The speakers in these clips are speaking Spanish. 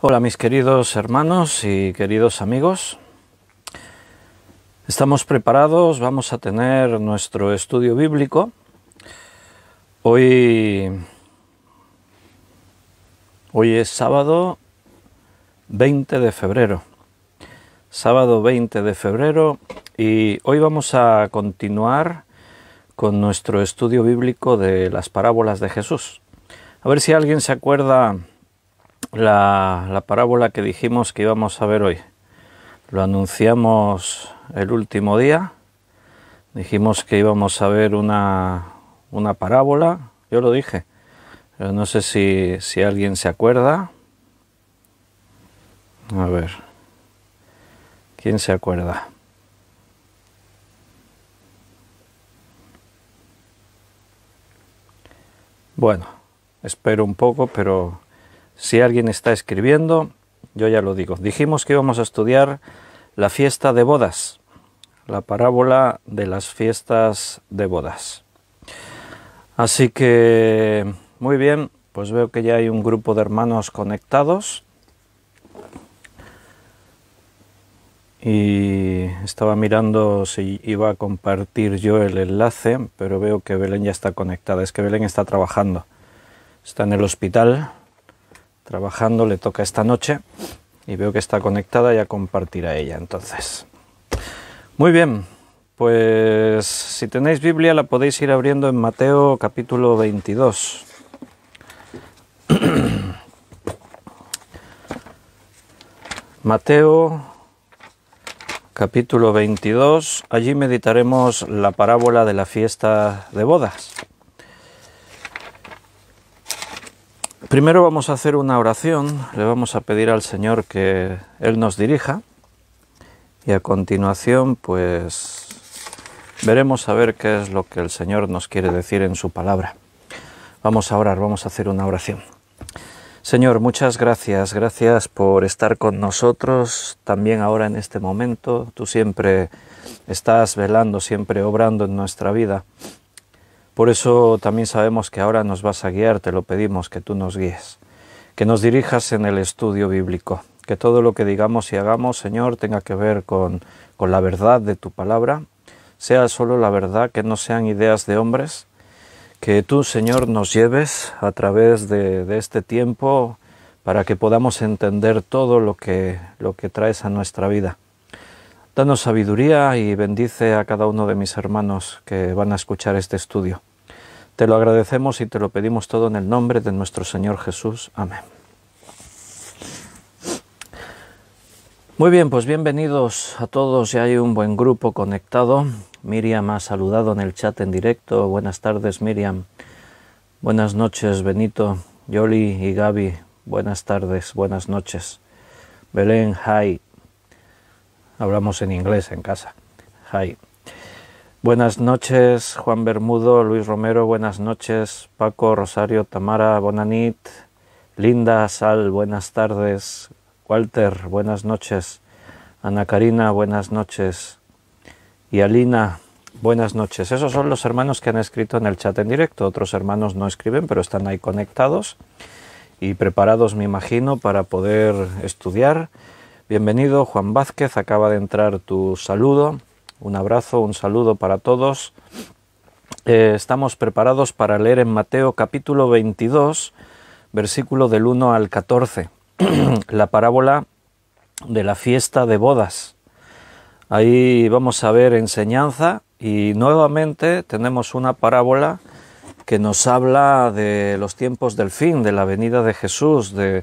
Hola mis queridos hermanos y queridos amigos, estamos preparados, vamos a tener nuestro estudio bíblico. Hoy es sábado 20 de febrero, y hoy vamos a continuar con nuestro estudio bíblico de las parábolas de Jesús. A ver si alguien se acuerda la parábola que dijimos que íbamos a ver hoy. Lo anunciamos el último día, dijimos que íbamos a ver una parábola, yo lo dije, pero no sé si alguien se acuerda. A ver, ¿quién se acuerda? Bueno, espero un poco, pero si alguien está escribiendo, yo ya lo digo. Dijimos que íbamos a estudiar la fiesta de bodas, la parábola de las fiestas de bodas. Así que, muy bien, pues veo que ya hay un grupo de hermanos conectados. Y estaba mirando si iba a compartir yo el enlace, pero veo que Belén ya está conectada. Es que Belén está trabajando, está en el hospital trabajando, le toca esta noche y veo que está conectada, ya compartirá ella entonces. Muy bien, pues si tenéis Biblia la podéis ir abriendo en Mateo capítulo 22. Mateo capítulo 22, allí meditaremos la parábola de la fiesta de bodas. Primero vamos a hacer una oración, le vamos a pedir al Señor que Él nos dirija y a continuación pues veremos a ver qué es lo que el Señor nos quiere decir en su palabra. Vamos a orar, vamos a hacer una oración. Señor, muchas gracias por estar con nosotros también ahora en este momento. Tú siempre estás velando, siempre obrando en nuestra vida. Por eso también sabemos que ahora nos vas a guiar, te lo pedimos que tú nos guíes, que nos dirijas en el estudio bíblico, que todo lo que digamos y hagamos, Señor, tenga que ver con la verdad de tu palabra, sea solo la verdad, que no sean ideas de hombres, que tú, Señor, nos lleves a través de este tiempo para que podamos entender todo lo que traes a nuestra vida. Danos sabiduría y bendice a cada uno de mis hermanos que van a escuchar este estudio. Te lo agradecemos y te lo pedimos todo en el nombre de nuestro Señor Jesús. Amén. Muy bien, pues bienvenidos a todos. Ya hay un buen grupo conectado. Miriam ha saludado en el chat en directo. Buenas tardes, Miriam. Buenas noches, Benito, Yoli y Gaby. Buenas tardes, buenas noches. Belén, hi. Hablamos en inglés en casa. Hi. Buenas noches, Juan Bermudo, Luis Romero, buenas noches. Paco, Rosario, Tamara, bonanit. Linda, Sal, buenas tardes. Walter, buenas noches. Ana Karina, buenas noches. Y Alina, buenas noches. Esos son los hermanos que han escrito en el chat en directo. Otros hermanos no escriben, pero están ahí conectados y preparados, me imagino, para poder estudiar. Bienvenido, Juan Vázquez, acaba de entrar tu saludo. Un abrazo, un saludo para todos. Estamos preparados para leer en Mateo capítulo 22, versículo del 1 al 14, la parábola de la fiesta de bodas. Ahí vamos a ver enseñanza y nuevamente tenemos una parábola que nos habla de los tiempos del fin, de la venida de Jesús, de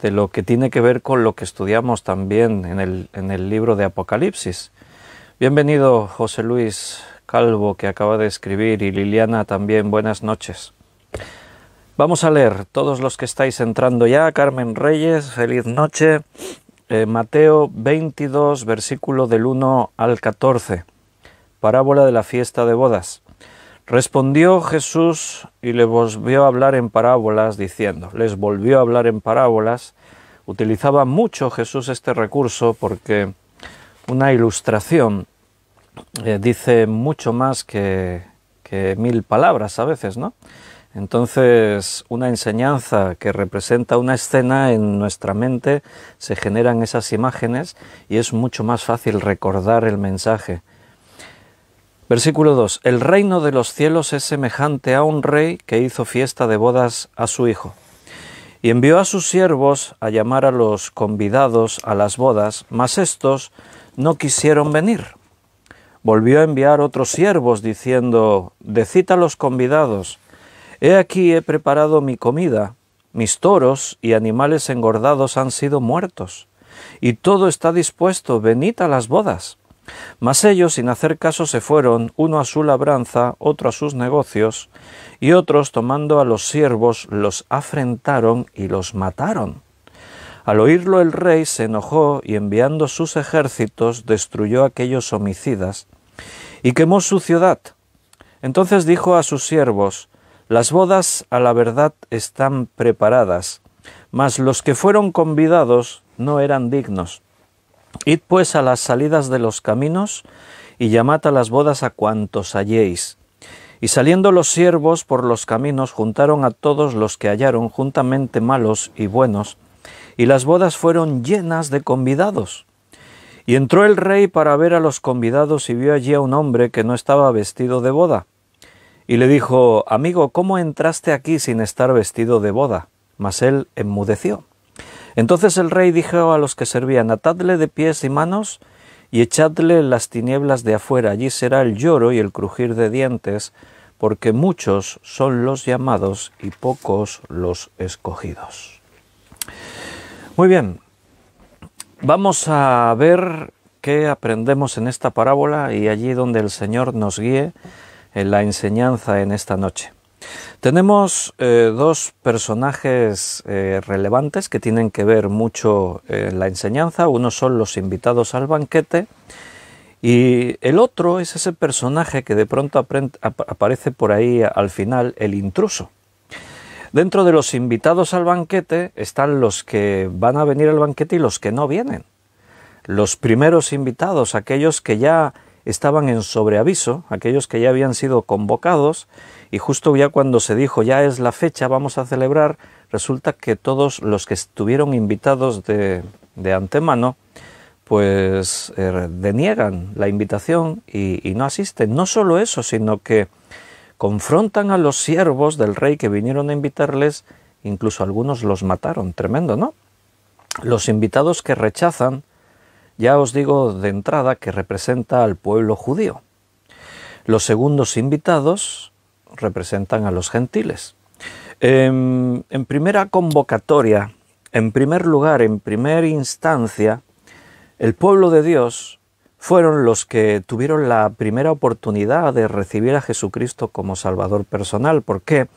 lo que tiene que ver con lo que estudiamos también en el libro de Apocalipsis. Bienvenido José Luis Calvo, que acaba de escribir, y Liliana también, buenas noches. Vamos a leer, todos los que estáis entrando ya. Carmen Reyes, feliz noche. Mateo 22, versículo del 1 al 14, parábola de la fiesta de bodas. Respondió Jesús y le volvió a hablar en parábolas, diciendo, les volvió a hablar en parábolas. Utilizaba mucho Jesús este recurso porque una ilustración dice mucho más que 1000 palabras a veces, ¿no? Entonces, una enseñanza que representa una escena en nuestra mente, se generan esas imágenes y es mucho más fácil recordar el mensaje. Versículo 2. El reino de los cielos es semejante a un rey que hizo fiesta de bodas a su hijo. Y envió a sus siervos a llamar a los convidados a las bodas, mas éstos no quisieron venir. Volvió a enviar otros siervos diciendo, decid a los convidados, he aquí he preparado mi comida, mis toros y animales engordados han sido muertos, y todo está dispuesto, venid a las bodas. Mas ellos, sin hacer caso, se fueron, uno a su labranza, otro a sus negocios, y otros, tomando a los siervos, los afrentaron y los mataron. Al oírlo el rey se enojó y enviando sus ejércitos destruyó a aquellos homicidas y quemó su ciudad. Entonces dijo a sus siervos, las bodas a la verdad están preparadas, mas los que fueron convidados no eran dignos. Id pues a las salidas de los caminos y llamad a las bodas a cuantos halléis. Y saliendo los siervos por los caminos juntaron a todos los que hallaron, juntamente malos y buenos, y las bodas fueron llenas de convidados. Y entró el rey para ver a los convidados y vio allí a un hombre que no estaba vestido de boda. Y le dijo, amigo, ¿cómo entraste aquí sin estar vestido de boda? Mas él enmudeció. Entonces el rey dijo a los que servían, atadle de pies y manos y echadle en las tinieblas de afuera. Allí será el lloro y el crujir de dientes, porque muchos son los llamados y pocos los escogidos. Muy bien, vamos a ver qué aprendemos en esta parábola y allí donde el Señor nos guíe en la enseñanza en esta noche. Tenemos dos personajes relevantes que tienen que ver mucho en la enseñanza. Uno son los invitados al banquete y el otro es ese personaje que de pronto aparece por ahí al final, el intruso. Dentro de los invitados al banquete están los que van a venir al banquete y los que no vienen. Los primeros invitados, aquellos que ya estaban en sobreaviso, aquellos que ya habían sido convocados, y justo ya cuando se dijo ya es la fecha, vamos a celebrar, resulta que todos los que estuvieron invitados de antemano, pues deniegan la invitación y no asisten. No solo eso, sino que confrontan a los siervos del rey que vinieron a invitarles, incluso algunos los mataron, tremendo, ¿no? Los invitados que rechazan, ya os digo de entrada que representa al pueblo judío. Los segundos invitados representan a los gentiles. En primera convocatoria, en primer lugar, en primera instancia, el pueblo de Dios fueron los que tuvieron la primera oportunidad de recibir a Jesucristo como Salvador personal. ¿Por qué?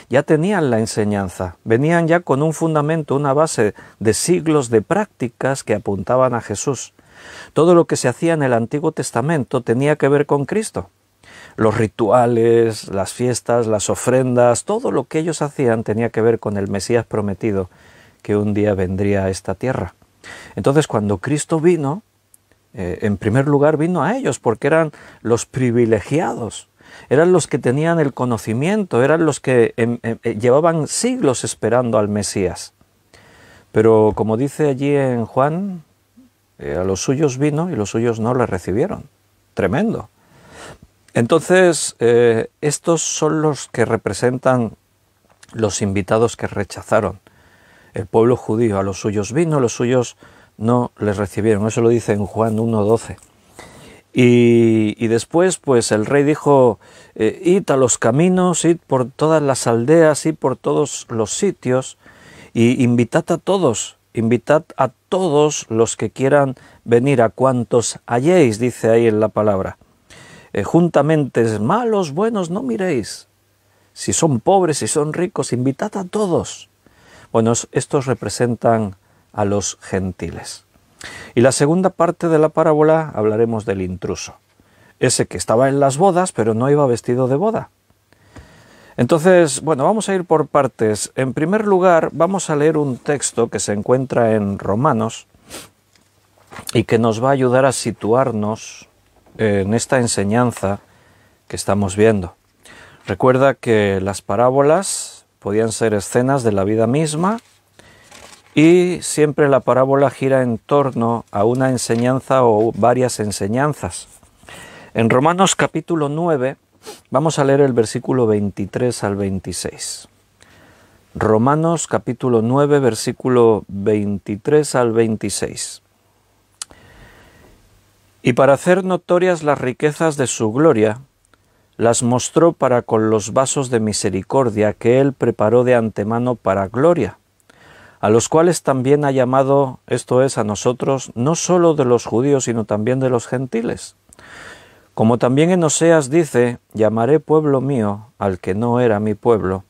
Ya tenían la enseñanza, venían ya con un fundamento, una base de siglos de prácticas que apuntaban a Jesús. Todo lo que se hacía en el Antiguo Testamento tenía que ver con Cristo. Los rituales, las fiestas, las ofrendas, todo lo que ellos hacían tenía que ver con el Mesías prometido que un día vendría a esta tierra. Entonces, cuando Cristo vino, en primer lugar vino a ellos porque eran los privilegiados. Eran los que tenían el conocimiento, eran los que llevaban siglos esperando al Mesías. Pero como dice allí en Juan, a los suyos vino y los suyos no le recibieron. Tremendo. Entonces, estos son los que representan los invitados que rechazaron. El pueblo judío a los suyos vino, los suyos no les recibieron. Eso lo dice en Juan 1:12. Y después, pues el rey dijo, id a los caminos, id por todas las aldeas, id por todos los sitios, y invitad a todos los que quieran venir, a cuantos halléis, dice ahí en la palabra. Juntamente, malos, buenos, no miréis. Si son pobres, si son ricos, invitad a todos. Bueno, estos representan a los gentiles. Y la segunda parte de la parábola hablaremos del intruso, ese que estaba en las bodas pero no iba vestido de boda. Entonces, bueno, vamos a ir por partes. En primer lugar, vamos a leer un texto que se encuentra en Romanos y que nos va a ayudar a situarnos en esta enseñanza que estamos viendo. Recuerda que las parábolas podían ser escenas de la vida misma y siempre la parábola gira en torno a una enseñanza o varias enseñanzas. En Romanos capítulo 9 vamos a leer el versículo 23 al 26. Romanos capítulo 9, versículo 23 al 26. Y para hacer notorias las riquezas de su gloria, las mostró para con los vasos de misericordia que él preparó de antemano para gloria, a los cuales también ha llamado, esto es, a nosotros, no solo de los judíos, sino también de los gentiles. Como también en Oseas dice, llamaré pueblo mío al que no era mi pueblo,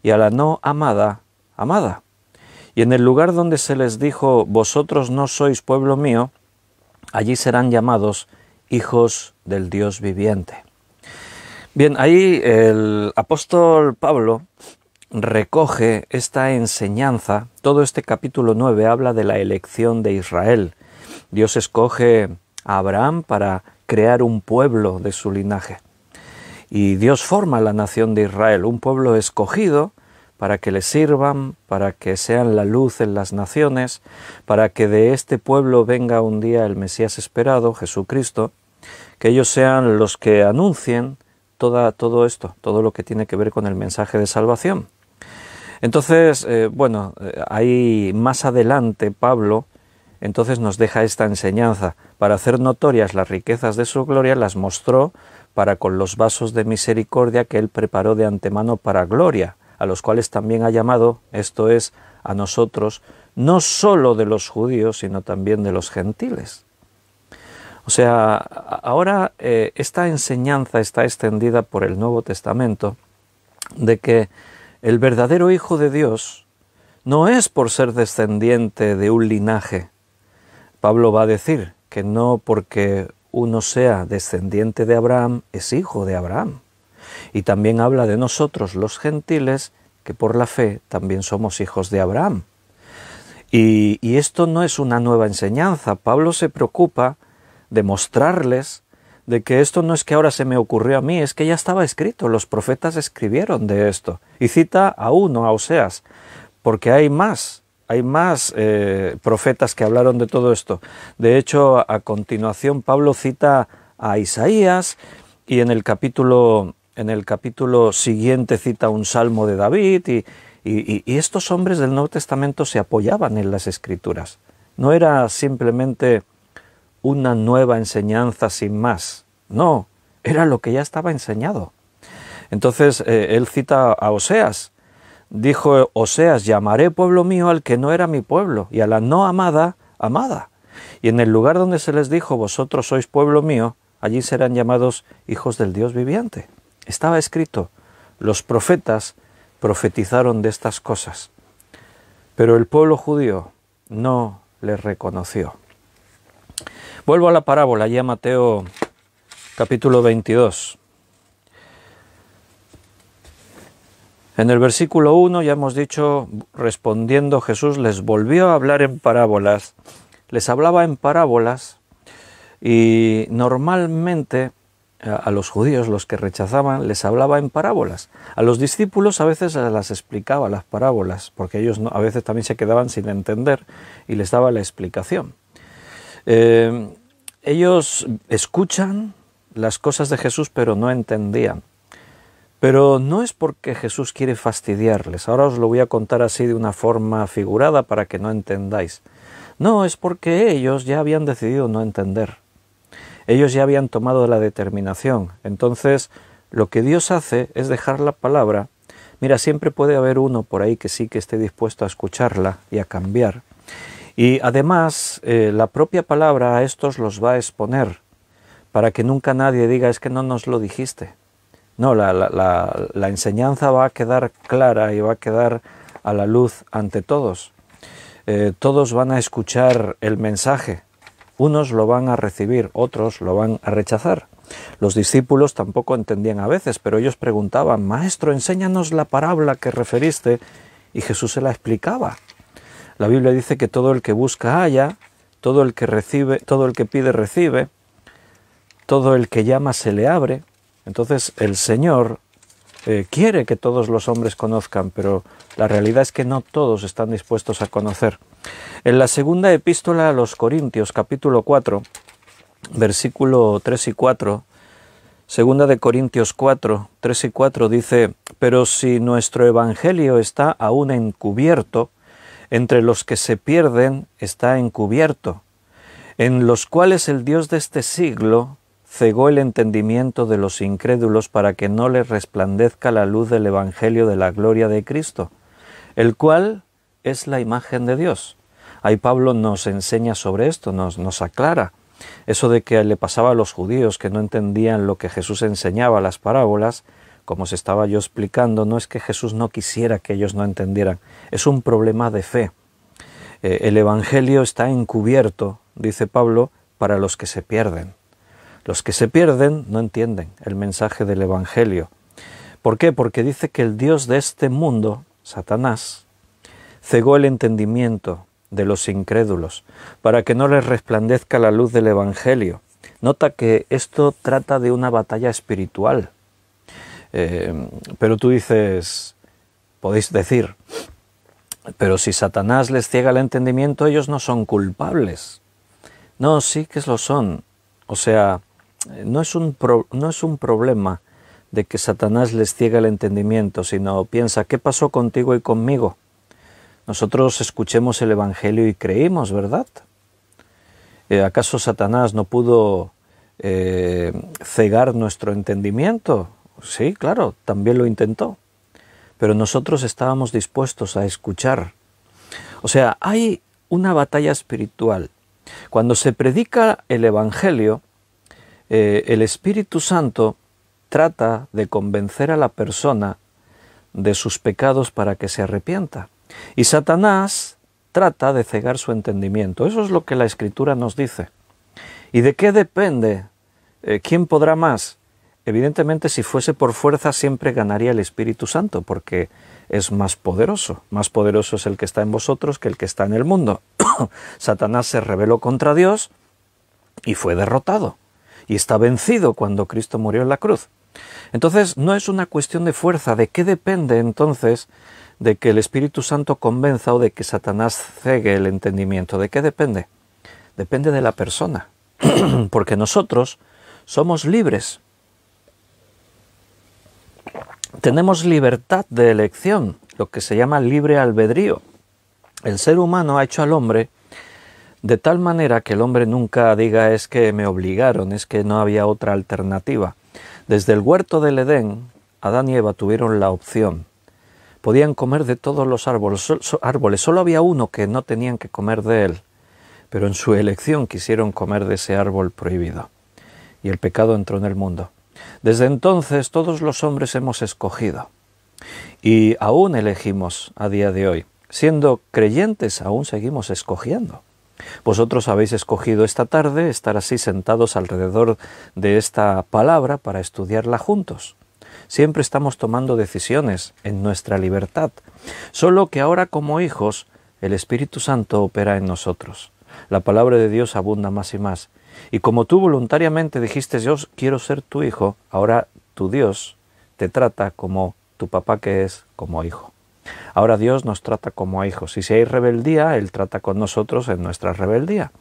y a la no amada, amada. Y en el lugar donde se les dijo, vosotros no sois pueblo mío, allí serán llamados hijos del Dios viviente. Bien, ahí el apóstol Pablo recoge esta enseñanza. Todo este capítulo 9 habla de la elección de Israel. Dios escoge a Abraham para crear un pueblo de su linaje. Y Dios forma la nación de Israel, un pueblo escogido para que le sirvan, para que sean la luz en las naciones, para que de este pueblo venga un día el Mesías esperado, Jesucristo, que ellos sean los que anuncien todo esto, todo lo que tiene que ver con el mensaje de salvación. Entonces, ahí más adelante Pablo entonces nos deja esta enseñanza. Para hacer notorias las riquezas de su gloria, las mostró para con los vasos de misericordia que él preparó de antemano para gloria, a los cuales también ha llamado, esto es, a nosotros, no solo de los judíos, sino también de los gentiles. O sea, ahora esta enseñanza está extendida por el Nuevo Testamento de que el verdadero Hijo de Dios no es por ser descendiente de un linaje. Pablo va a decir que no porque uno sea descendiente de Abraham es hijo de Abraham. Y también habla de nosotros los gentiles, que por la fe también somos hijos de Abraham. Y esto no es una nueva enseñanza. Pablo se preocupa de mostrarles de que esto no es que ahora se me ocurrió a mí, es que ya estaba escrito, los profetas escribieron de esto. Y cita a Oseas, porque hay más profetas que hablaron de todo esto. De hecho, a continuación Pablo cita a Isaías y en el capítulo siguiente cita un salmo de David y estos hombres del Nuevo Testamento se apoyaban en las Escrituras. No era simplemente una nueva enseñanza sin más. No, era lo que ya estaba enseñado. Entonces él cita a Oseas. Dijo Oseas, llamaré pueblo mío al que no era mi pueblo, y a la no amada, amada. Y en el lugar donde se les dijo, vosotros sois pueblo mío, allí serán llamados hijos del Dios viviente. Estaba escrito, los profetas profetizaron de estas cosas, pero el pueblo judío no les reconoció. Vuelvo a la parábola, ya Mateo capítulo 22. En el versículo 1 ya hemos dicho, respondiendo Jesús les volvió a hablar en parábolas. Les hablaba en parábolas y normalmente a los judíos, los que rechazaban, les hablaba en parábolas. A los discípulos a veces las explicaba las parábolas, porque ellos a veces también se quedaban sin entender y les daba la explicación. Ellos escuchan las cosas de Jesús, pero no entendían. Pero no es porque Jesús quiere fastidiarles. Ahora os lo voy a contar así de una forma figurada para que no entendáis. No, es porque ellos ya habían decidido no entender. Ellos ya habían tomado la determinación. Entonces, lo que Dios hace es dejar la palabra. Mira, siempre puede haber uno por ahí que sí que esté dispuesto a escucharla y a cambiar. Y además, la propia palabra a estos los va a exponer, para que nunca nadie diga, es que no nos lo dijiste. No, la enseñanza va a quedar clara y va a quedar a la luz ante todos. Todos van a escuchar el mensaje. Unos lo van a recibir, otros lo van a rechazar. Los discípulos tampoco entendían a veces, pero ellos preguntaban, Maestro, enséñanos la parábola que referiste, y Jesús se la explicaba. La Biblia dice que todo el que busca halla, todo el que pide recibe, todo el que llama se le abre. Entonces el Señor quiere que todos los hombres conozcan, pero la realidad es que no todos están dispuestos a conocer. En la segunda epístola a los Corintios, capítulo 4, versículo 3 y 4, segunda de Corintios 4, 3 y 4 dice: pero si nuestro evangelio está aún encubierto, entre los que se pierden está encubierto, en los cuales el Dios de este siglo cegó el entendimiento de los incrédulos para que no les resplandezca la luz del evangelio de la gloria de Cristo, el cual es la imagen de Dios. Ahí Pablo nos enseña sobre esto, nos aclara. Eso de que le pasaba a los judíos que no entendían lo que Jesús enseñaba, las parábolas, como os estaba yo explicando, no es que Jesús no quisiera que ellos no entendieran, es un problema de fe. El Evangelio está encubierto, dice Pablo, para los que se pierden. Los que se pierden no entienden el mensaje del Evangelio. ¿Por qué? Porque dice que el Dios de este mundo, Satanás, cegó el entendimiento de los incrédulos, para que no les resplandezca la luz del Evangelio. Nota que esto trata de una batalla espiritual. Pero tú dices, podéis decir, pero si Satanás les ciega el entendimiento, ellos no son culpables. No, sí que lo son. O sea, no es un problema de que Satanás les ciega el entendimiento, sino piensa, ¿qué pasó contigo y conmigo? Nosotros escuchemos el Evangelio y creímos, ¿verdad? ¿Acaso Satanás no pudo cegar nuestro entendimiento? Sí, claro, también lo intentó. Pero nosotros estábamos dispuestos a escuchar. O sea, hay una batalla espiritual. Cuando se predica el Evangelio, el Espíritu Santo trata de convencer a la persona de sus pecados para que se arrepienta. Y Satanás trata de cegar su entendimiento. Eso es lo que la Escritura nos dice. ¿Y de qué depende? ¿Quién podrá más? Evidentemente, si fuese por fuerza, siempre ganaría el Espíritu Santo, porque es más poderoso. Más poderoso es el que está en vosotros que el que está en el mundo. Satanás se rebeló contra Dios y fue derrotado. Y está vencido cuando Cristo murió en la cruz. Entonces, no es una cuestión de fuerza. ¿De qué depende entonces de que el Espíritu Santo convenza o de que Satanás cegue el entendimiento? ¿De qué depende? Depende de la persona. Porque nosotros somos libres. Tenemos libertad de elección, lo que se llama libre albedrío. El ser humano ha hecho al hombre de tal manera que el hombre nunca diga es que me obligaron, es que no había otra alternativa. Desde el huerto del Edén, Adán y Eva tuvieron la opción. Podían comer de todos los árboles, solo había uno que no tenían que comer de él, pero en su elección quisieron comer de ese árbol prohibido. Y el pecado entró en el mundo. Desde entonces todos los hombres hemos escogido y aún elegimos a día de hoy. Siendo creyentes aún seguimos escogiendo. Vosotros habéis escogido esta tarde estar así sentados alrededor de esta palabra para estudiarla juntos. Siempre estamos tomando decisiones en nuestra libertad, solo que ahora como hijos el Espíritu Santo opera en nosotros. La palabra de Dios abunda más y más. Y como tú voluntariamente dijiste, yo quiero ser tu hijo, ahora tu Dios te trata como tu papá que es como hijo. Ahora Dios nos trata como hijos. Y si hay rebeldía, Él trata con nosotros en nuestra rebeldía.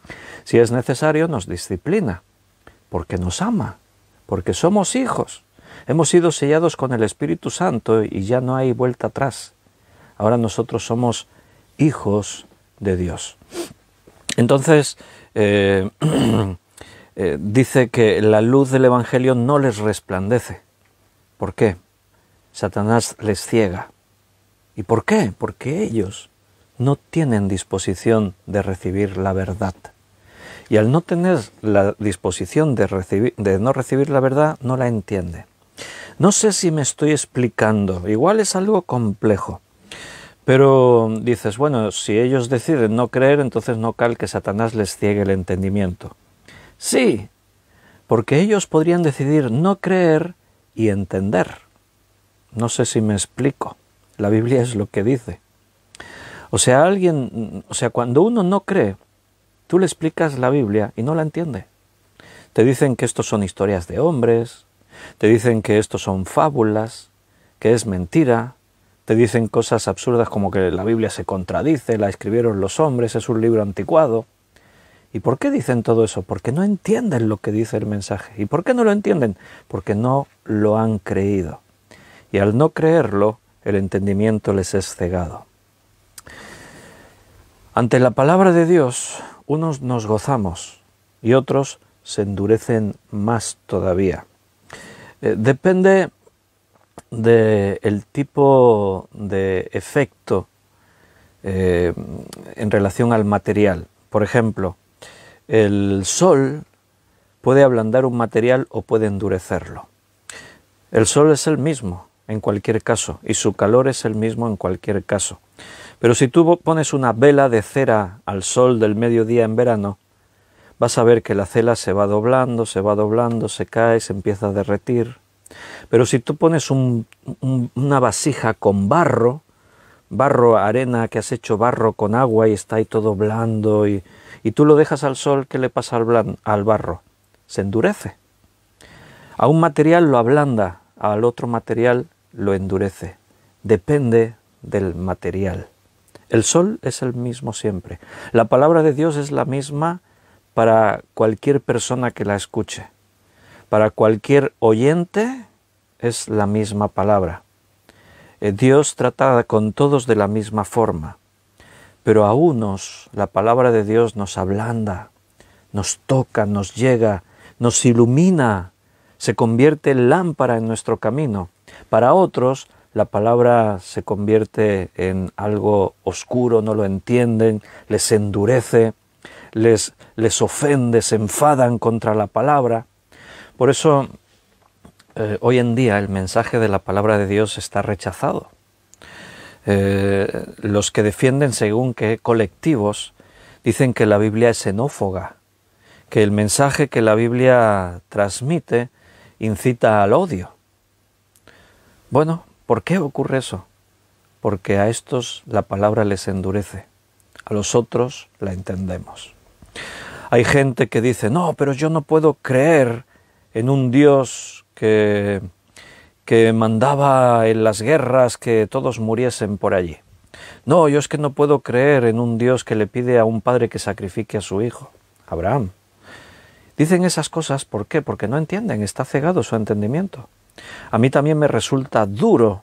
Si es necesario, nos disciplina, porque nos ama, porque somos hijos. Hemos sido sellados con el Espíritu Santo y ya no hay vuelta atrás. Ahora nosotros somos hijos de Dios. Entonces, dice que la luz del Evangelio no les resplandece. ¿Por qué? Satanás les ciega. ¿Y por qué? Porque ellos no tienen disposición de recibir la verdad. Y al no tener la disposición de no recibir la verdad, no la entiende. No sé si me estoy explicando, igual es algo complejo. Pero dices, bueno, si ellos deciden no creer, entonces no cal que Satanás les ciegue el entendimiento. Sí, porque ellos podrían decidir no creer y entender. No sé si me explico. La Biblia es lo que dice. O sea, cuando uno no cree, tú le explicas la Biblia y no la entiende. Te dicen que estos son historias de hombres, te dicen que estos son fábulas, que es mentira, te dicen cosas absurdas como que la Biblia se contradice, la escribieron los hombres, es un libro anticuado. ¿Y por qué dicen todo eso? Porque no entienden lo que dice el mensaje. ¿Y por qué no lo entienden? Porque no lo han creído. Y al no creerlo, el entendimiento les es cegado. Ante la palabra de Dios, unos nos gozamos y otros se endurecen más todavía. Depende del tipo de efecto en relación al material. Por ejemplo, el sol puede ablandar un material o puede endurecerlo. El sol es el mismo en cualquier caso y su calor es el mismo en cualquier caso. Pero si tú pones una vela de cera al sol del mediodía en verano, vas a ver que la cera se va doblando, se cae, se empieza a derretir. Pero si tú pones una vasija con barro, arena que has hecho barro con agua y está ahí todo blando y tú lo dejas al sol, ¿qué le pasa al barro? Se endurece. A un material lo ablanda, al otro material lo endurece. Depende del material. El sol es el mismo siempre. La palabra de Dios es la misma para cualquier persona que la escuche. Para cualquier oyente es la misma palabra. Dios trata con todos de la misma forma. Pero a unos la palabra de Dios nos ablanda, nos toca, nos llega, nos ilumina, se convierte en lámpara en nuestro camino. Para otros la palabra se convierte en algo oscuro, no lo entienden, les endurece, les ofende, se enfadan contra la palabra. Por eso hoy en día el mensaje de la palabra de Dios está rechazado. Los que defienden según qué colectivos dicen que la Biblia es xenófoba, que el mensaje que la Biblia transmite incita al odio. Bueno, ¿por qué ocurre eso? Porque a estos la palabra les endurece, a los otros la entendemos. Hay gente que dice, no, pero yo no puedo creer en un Dios que mandaba en las guerras que todos muriesen por allí. No, yo es que no puedo creer en un Dios que le pide a un padre que sacrifique a su hijo, Abraham. Dicen esas cosas, ¿por qué? Porque no entienden, está cegado su entendimiento. A mí también me resulta duro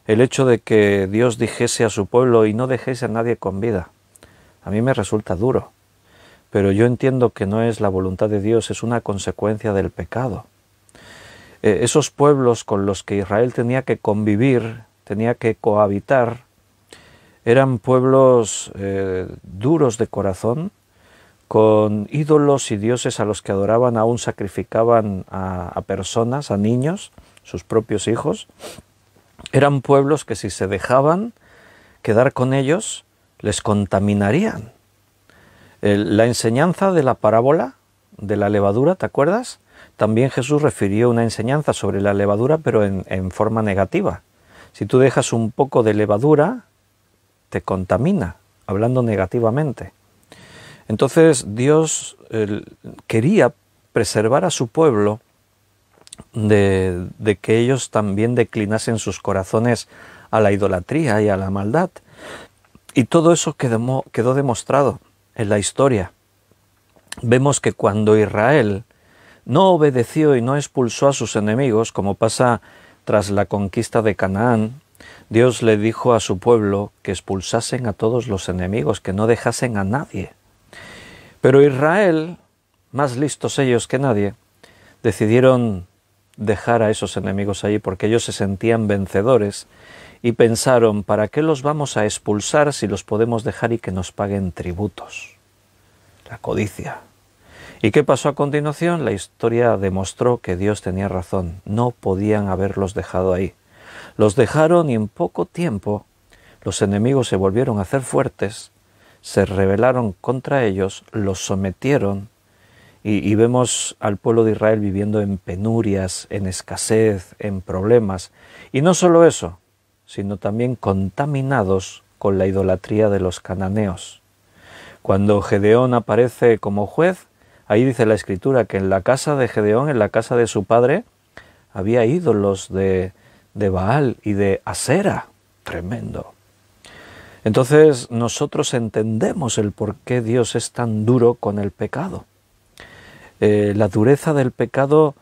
el hecho de que Dios dijese a su pueblo y no dejéis a nadie con vida. A mí me resulta duro, pero yo entiendo que no es la voluntad de Dios, es una consecuencia del pecado. Esos pueblos con los que Israel tenía que convivir, tenía que cohabitar, eran pueblos duros de corazón, con ídolos y dioses a los que adoraban, aún sacrificaban a personas, a niños, sus propios hijos. Eran pueblos que si se dejaban quedar con ellos, les contaminarían. La enseñanza de la parábola de la levadura, ¿te acuerdas? También Jesús refirió una enseñanza sobre la levadura, pero en forma negativa. Si tú dejas un poco de levadura, te contamina, hablando negativamente. Entonces Dios quería preservar a su pueblo de que ellos también declinasen sus corazones a la idolatría y a la maldad. Y todo eso quedó demostrado en la historia. Vemos que cuando Israel no obedeció y no expulsó a sus enemigos, como pasa tras la conquista de Canaán, Dios le dijo a su pueblo que expulsasen a todos los enemigos, que no dejasen a nadie. Pero Israel, más listos ellos que nadie, decidieron dejar a esos enemigos allí porque ellos se sentían vencedores y pensaron, ¿para qué los vamos a expulsar si los podemos dejar y que nos paguen tributos? La codicia. ¿Y qué pasó a continuación? La historia demostró que Dios tenía razón. No podían haberlos dejado ahí. Los dejaron y en poco tiempo los enemigos se volvieron a hacer fuertes, se rebelaron contra ellos, los sometieron y vemos al pueblo de Israel viviendo en penurias, en escasez, en problemas. Y no solo eso, sino también contaminados con la idolatría de los cananeos. Cuando Gedeón aparece como juez, ahí dice la Escritura que en la casa de Gedeón, en la casa de su padre, había ídolos de de Baal y de Asera. Tremendo. Entonces nosotros entendemos el por qué Dios es tan duro con el pecado. La dureza del pecado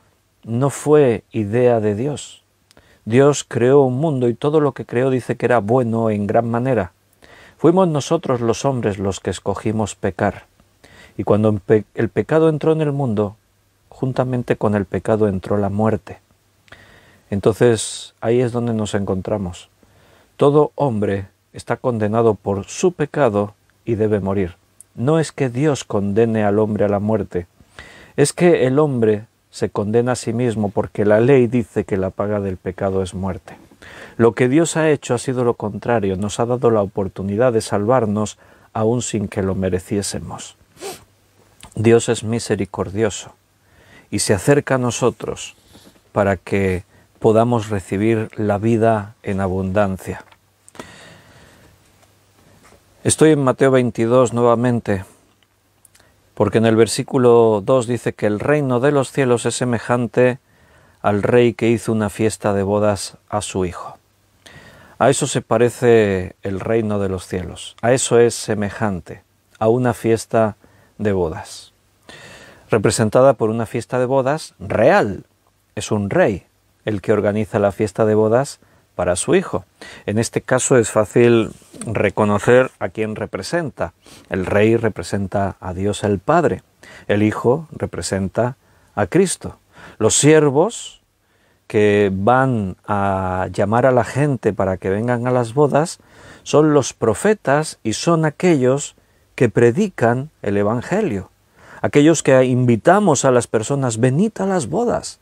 no fue idea de Dios. Dios creó un mundo y todo lo que creó dice que era bueno en gran manera. Fuimos nosotros los hombres los que escogimos pecar. Y cuando el pecado entró en el mundo, juntamente con el pecado entró la muerte. Entonces ahí es donde nos encontramos. Todo hombre está condenado por su pecado y debe morir. No es que Dios condene al hombre a la muerte, es que el hombre se condena a sí mismo porque la ley dice que la paga del pecado es muerte. Lo que Dios ha hecho ha sido lo contrario, nos ha dado la oportunidad de salvarnos aún sin que lo mereciésemos. Dios es misericordioso y se acerca a nosotros para que podamos recibir la vida en abundancia. Estoy en Mateo 22 nuevamente, porque en el versículo 2 dice que el reino de los cielos es semejante al rey que hizo una fiesta de bodas a su hijo. A eso se parece el reino de los cielos, a eso es semejante, a una fiesta de bodas, representada por una fiesta de bodas real. Es un rey el que organiza la fiesta de bodas para su hijo. En este caso es fácil reconocer a quién representa. El rey representa a Dios el Padre, el hijo representa a Cristo. Los siervos que van a llamar a la gente para que vengan a las bodas son los profetas y son aquellos que predican el Evangelio, aquellos que invitamos a las personas, venid a las bodas.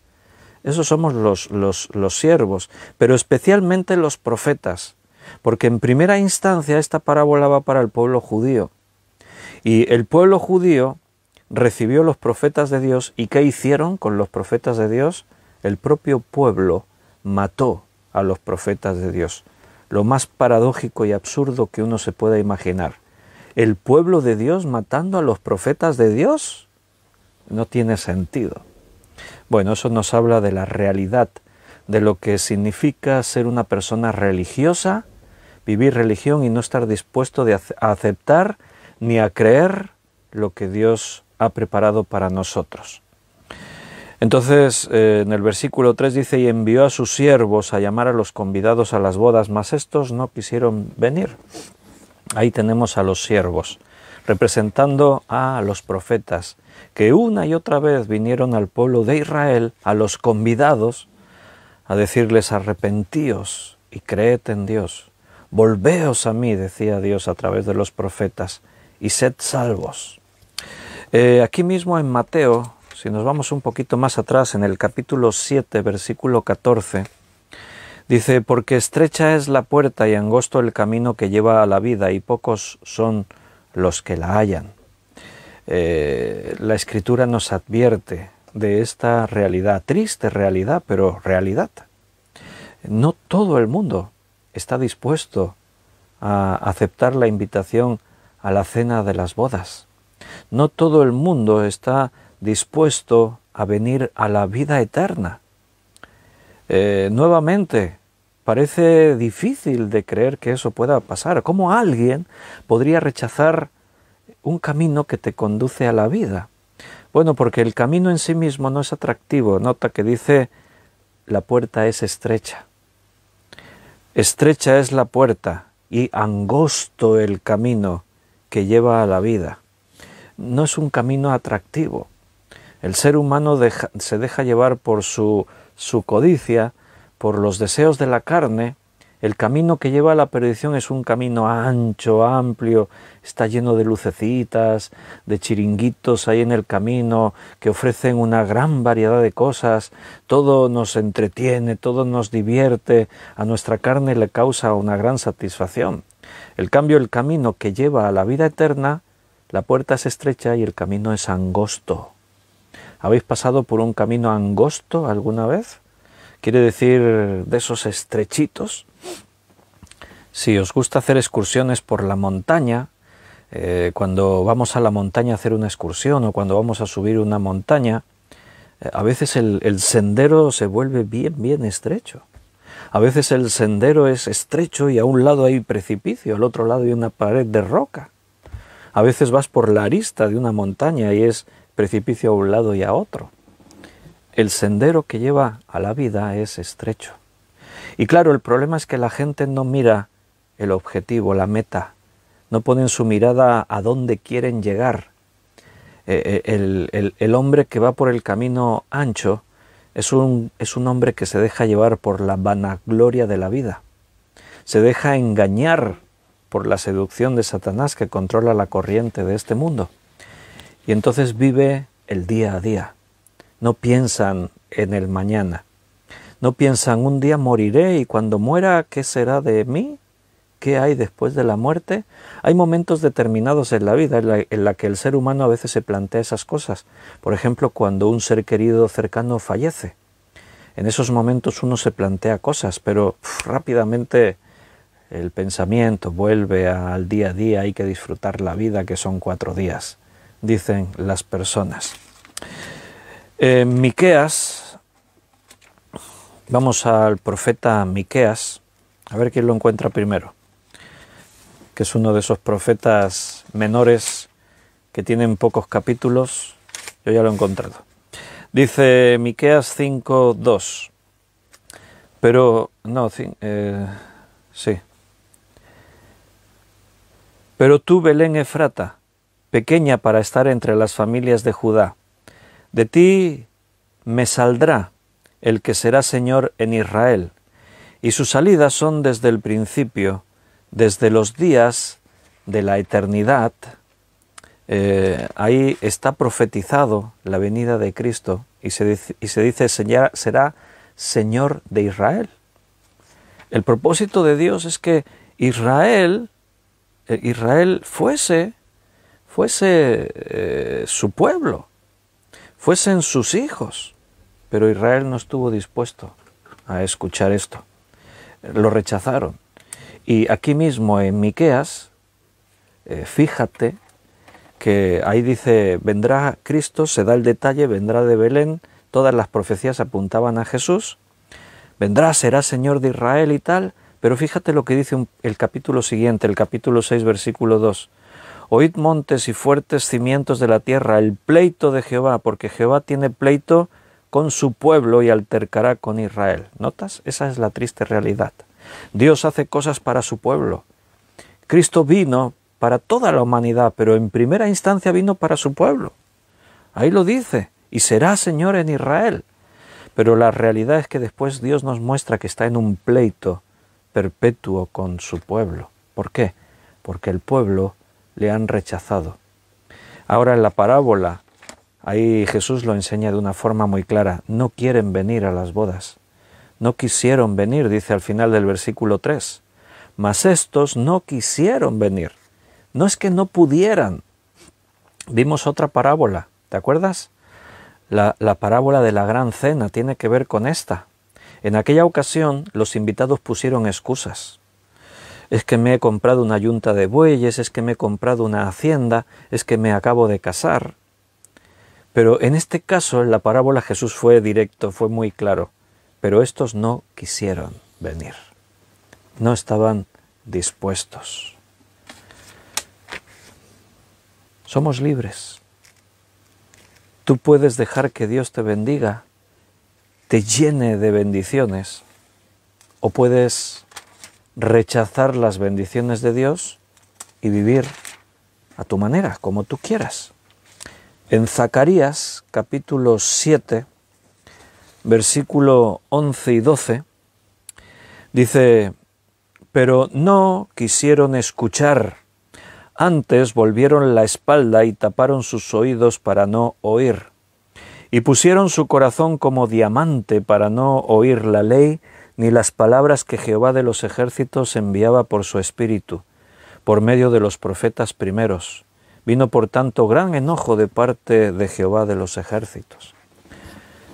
Esos somos los siervos, pero especialmente los profetas, porque en primera instancia esta parábola va para el pueblo judío. Y el pueblo judío recibió los profetas de Dios, ¿y qué hicieron con los profetas de Dios? El propio pueblo mató a los profetas de Dios. Lo más paradójico y absurdo que uno se pueda imaginar. ¿El pueblo de Dios matando a los profetas de Dios? No tiene sentido. Bueno, eso nos habla de la realidad, de lo que significa ser una persona religiosa, vivir religión y no estar dispuesto a aceptar ni a creer lo que Dios ha preparado para nosotros. Entonces, en el versículo 3 dice, y envió a sus siervos a llamar a los convidados a las bodas, mas estos no quisieron venir. Ahí tenemos a los siervos, representando a los profetas, que una y otra vez vinieron al pueblo de Israel, a los convidados, a decirles arrepentíos y creed en Dios. Volveos a mí, decía Dios a través de los profetas, y sed salvos. Aquí mismo en Mateo, si nos vamos un poquito más atrás, en el capítulo 7, versículo 14, dice, porque estrecha es la puerta y angosto el camino que lleva a la vida, y pocos son los que la hallan. La Escritura nos advierte de esta realidad, triste realidad, pero realidad. No todo el mundo está dispuesto a aceptar la invitación a la cena de las bodas. No todo el mundo está dispuesto a venir a la vida eterna. Nuevamente, parece difícil de creer que eso pueda pasar. ¿Cómo alguien podría rechazar un camino que te conduce a la vida? Bueno, porque el camino en sí mismo no es atractivo. Nota que dice, la puerta es estrecha. Estrecha es la puerta y angosto el camino que lleva a la vida. No es un camino atractivo. El ser humano se deja llevar por su codicia, por los deseos de la carne. El camino que lleva a la perdición es un camino ancho, amplio, está lleno de lucecitas, de chiringuitos ahí en el camino que ofrecen una gran variedad de cosas, todo nos entretiene, todo nos divierte, a nuestra carne le causa una gran satisfacción. En cambio, el camino que lleva a la vida eterna, la puerta es estrecha y el camino es angosto. ¿Habéis pasado por un camino angosto alguna vez? Quiere decir de esos estrechitos. Si os gusta hacer excursiones por la montaña, cuando vamos a la montaña a hacer una excursión o cuando vamos a subir una montaña, a veces el sendero se vuelve bien estrecho. A veces el sendero es estrecho y a un lado hay precipicio, al otro lado hay una pared de roca. A veces vas por la arista de una montaña y es precipicio a un lado y a otro. El sendero que lleva a la vida es estrecho. Y claro, el problema es que la gente no mira el objetivo, la meta, no ponen su mirada a dónde quieren llegar. El hombre que va por el camino ancho es un hombre que se deja llevar por la vanagloria de la vida. Se deja engañar por la seducción de Satanás que controla la corriente de este mundo. Y entonces vive el día a día. No piensan en el mañana. No piensan, un día moriré y cuando muera, ¿qué será de mí? ¿Qué hay después de la muerte? Hay momentos determinados en la vida en la que el ser humano a veces se plantea esas cosas. Por ejemplo, cuando un ser querido cercano fallece. En esos momentos uno se plantea cosas, pero rápidamente el pensamiento vuelve al día a día. Hay que disfrutar la vida, que son 4 días, dicen las personas. Miqueas, vamos al profeta Miqueas, a ver quién lo encuentra primero, que es uno de esos profetas menores que tienen pocos capítulos. Yo ya lo he encontrado. Dice Miqueas 5:2, pero no, sí. Pero tú, Belén Efrata, pequeña para estar entre las familias de Judá, de ti me saldrá el que será Señor en Israel, y sus salidas son desde el principio, desde los días de la eternidad. Ahí está profetizado la venida de Cristo y se dice será Señor de Israel. El propósito de Dios es que Israel fuese su pueblo, fuesen sus hijos, pero Israel no estuvo dispuesto a escuchar esto. Lo rechazaron. Y aquí mismo en Miqueas, fíjate que ahí dice, vendrá Cristo, se da el detalle, vendrá de Belén, todas las profecías apuntaban a Jesús, vendrá, será Señor de Israel y tal, pero fíjate lo que dice el capítulo siguiente, el capítulo 6, versículo 2. Oíd montes y fuertes cimientos de la tierra, el pleito de Jehová, porque Jehová tiene pleito con su pueblo y altercará con Israel. ¿Notas? Esa es la triste realidad. Dios hace cosas para su pueblo. Cristo vino para toda la humanidad, pero en primera instancia vino para su pueblo. Ahí lo dice, y será Señor en Israel. Pero la realidad es que después Dios nos muestra que está en un pleito perpetuo con su pueblo. ¿Por qué? Porque el pueblo le han rechazado. Ahora en la parábola, ahí Jesús lo enseña de una forma muy clara. No quieren venir a las bodas. No quisieron venir, dice al final del versículo 3. Mas estos no quisieron venir. No es que no pudieran. Vimos otra parábola, ¿te acuerdas? La parábola de la gran cena tiene que ver con esta. En aquella ocasión los invitados pusieron excusas. Es que me he comprado una yunta de bueyes, es que me he comprado una hacienda, es que me acabo de casar. Pero en este caso, en la parábola, Jesús fue directo, fue muy claro. Pero estos no quisieron venir. No estaban dispuestos. Somos libres. Tú puedes dejar que Dios te bendiga, te llene de bendiciones, o puedes rechazar las bendiciones de Dios y vivir a tu manera, como tú quieras. En Zacarías, capítulo 7, versículo 11 y 12, dice, pero no quisieron escuchar, antes volvieron la espalda y taparon sus oídos para no oír, y pusieron su corazón como diamante para no oír la ley ni las palabras que Jehová de los ejércitos enviaba por su espíritu, por medio de los profetas primeros. Vino por tanto gran enojo de parte de Jehová de los ejércitos.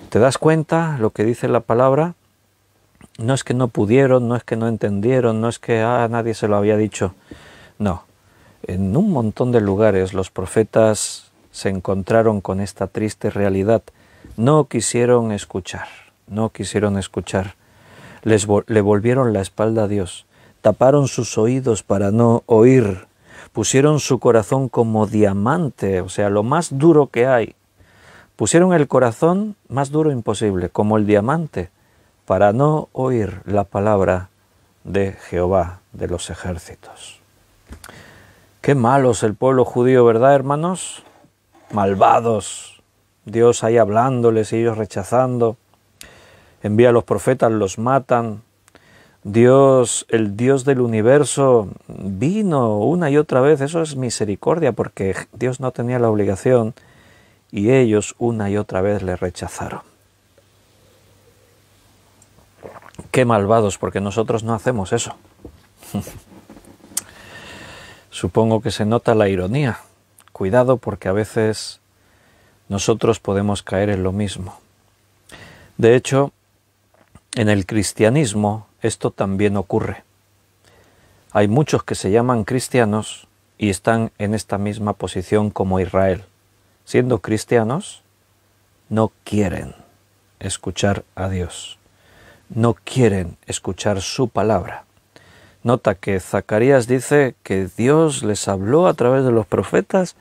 ¿Te das cuenta lo que dice la palabra? No es que no pudieron, no es que no entendieron, no es que nadie se lo había dicho. No, en un montón de lugares los profetas se encontraron con esta triste realidad. No quisieron escuchar, no quisieron escuchar. Le volvieron la espalda a Dios, taparon sus oídos para no oír, pusieron su corazón como diamante, o sea, lo más duro que hay. Pusieron el corazón más duro imposible, como el diamante, para no oír la palabra de Jehová de los ejércitos. Qué malos el pueblo judío, ¿verdad, hermanos? Malvados. Dios ahí hablándoles y ellos rechazando. Envía a los profetas, los matan. Dios, el Dios del universo, vino una y otra vez. Eso es misericordia, porque Dios no tenía la obligación y ellos una y otra vez le rechazaron. Qué malvados, porque nosotros no hacemos eso. Supongo que se nota la ironía. Cuidado, porque a veces nosotros podemos caer en lo mismo. De hecho, en el cristianismo esto también ocurre. Hay muchos que se llaman cristianos y están en esta misma posición como Israel. Siendo cristianos, no quieren escuchar a Dios. No quieren escuchar su palabra. Nota que Zacarías dice que Dios les habló a través de los profetas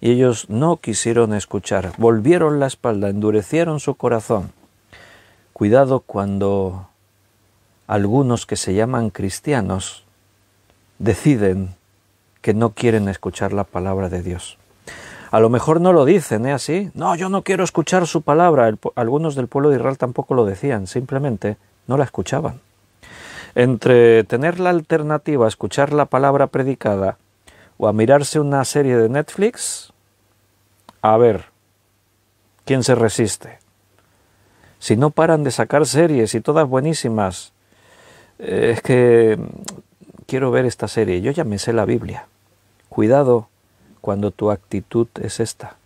y ellos no quisieron escuchar. Volvieron la espalda, endurecieron su corazón. Cuidado cuando algunos que se llaman cristianos deciden que no quieren escuchar la palabra de Dios. A lo mejor no lo dicen, ¿eh? Así. No, yo no quiero escuchar su palabra. Algunos del pueblo de Israel tampoco lo decían, simplemente no la escuchaban. Entre tener la alternativa a escuchar la palabra predicada o a mirarse una serie de Netflix, a ver, ¿quién se resiste? Si no paran de sacar series y todas buenísimas, es que quiero ver esta serie, yo ya me sé la Biblia. Cuidado cuando tu actitud es esta,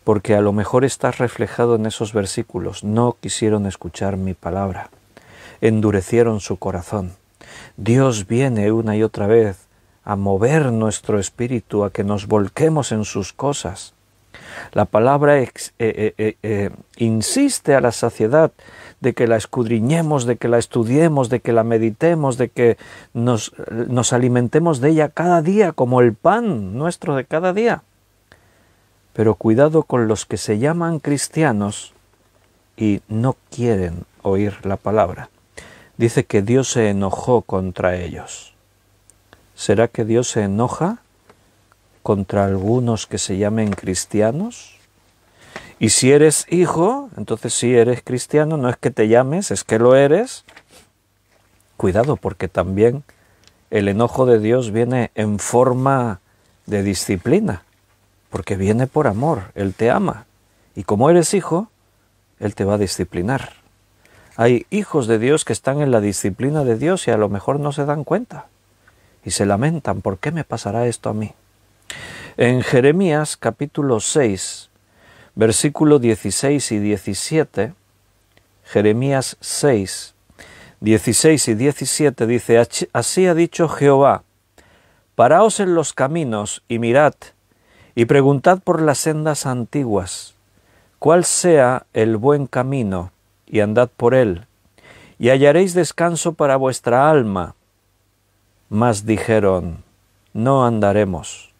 porque a lo mejor estás reflejado en esos versículos. No quisieron escuchar mi palabra, endurecieron su corazón. Dios viene una y otra vez a mover nuestro espíritu, a que nos volquemos en sus cosas. La palabra insiste a la saciedad de que la escudriñemos, de que la estudiemos, de que la meditemos, de que nos alimentemos de ella cada día como el pan nuestro de cada día. Pero cuidado con los que se llaman cristianos y no quieren oír la palabra. Dice que Dios se enojó contra ellos. ¿Será que Dios se enoja contra algunos que se llamen cristianos? Y si eres hijo, entonces sí eres cristiano, no es que te llames, es que lo eres. Cuidado, porque también el enojo de Dios viene en forma de disciplina, porque viene por amor, Él te ama. Y como eres hijo, Él te va a disciplinar. Hay hijos de Dios que están en la disciplina de Dios y a lo mejor no se dan cuenta. Y se lamentan, ¿por qué me pasará esto a mí? En Jeremías capítulo 6, versículo 16 y 17, Jeremías 6, 16 y 17 dice: Así ha dicho Jehová, paraos en los caminos y mirad, y preguntad por las sendas antiguas, cuál sea el buen camino, y andad por él, y hallaréis descanso para vuestra alma. Mas dijeron, no andaremos.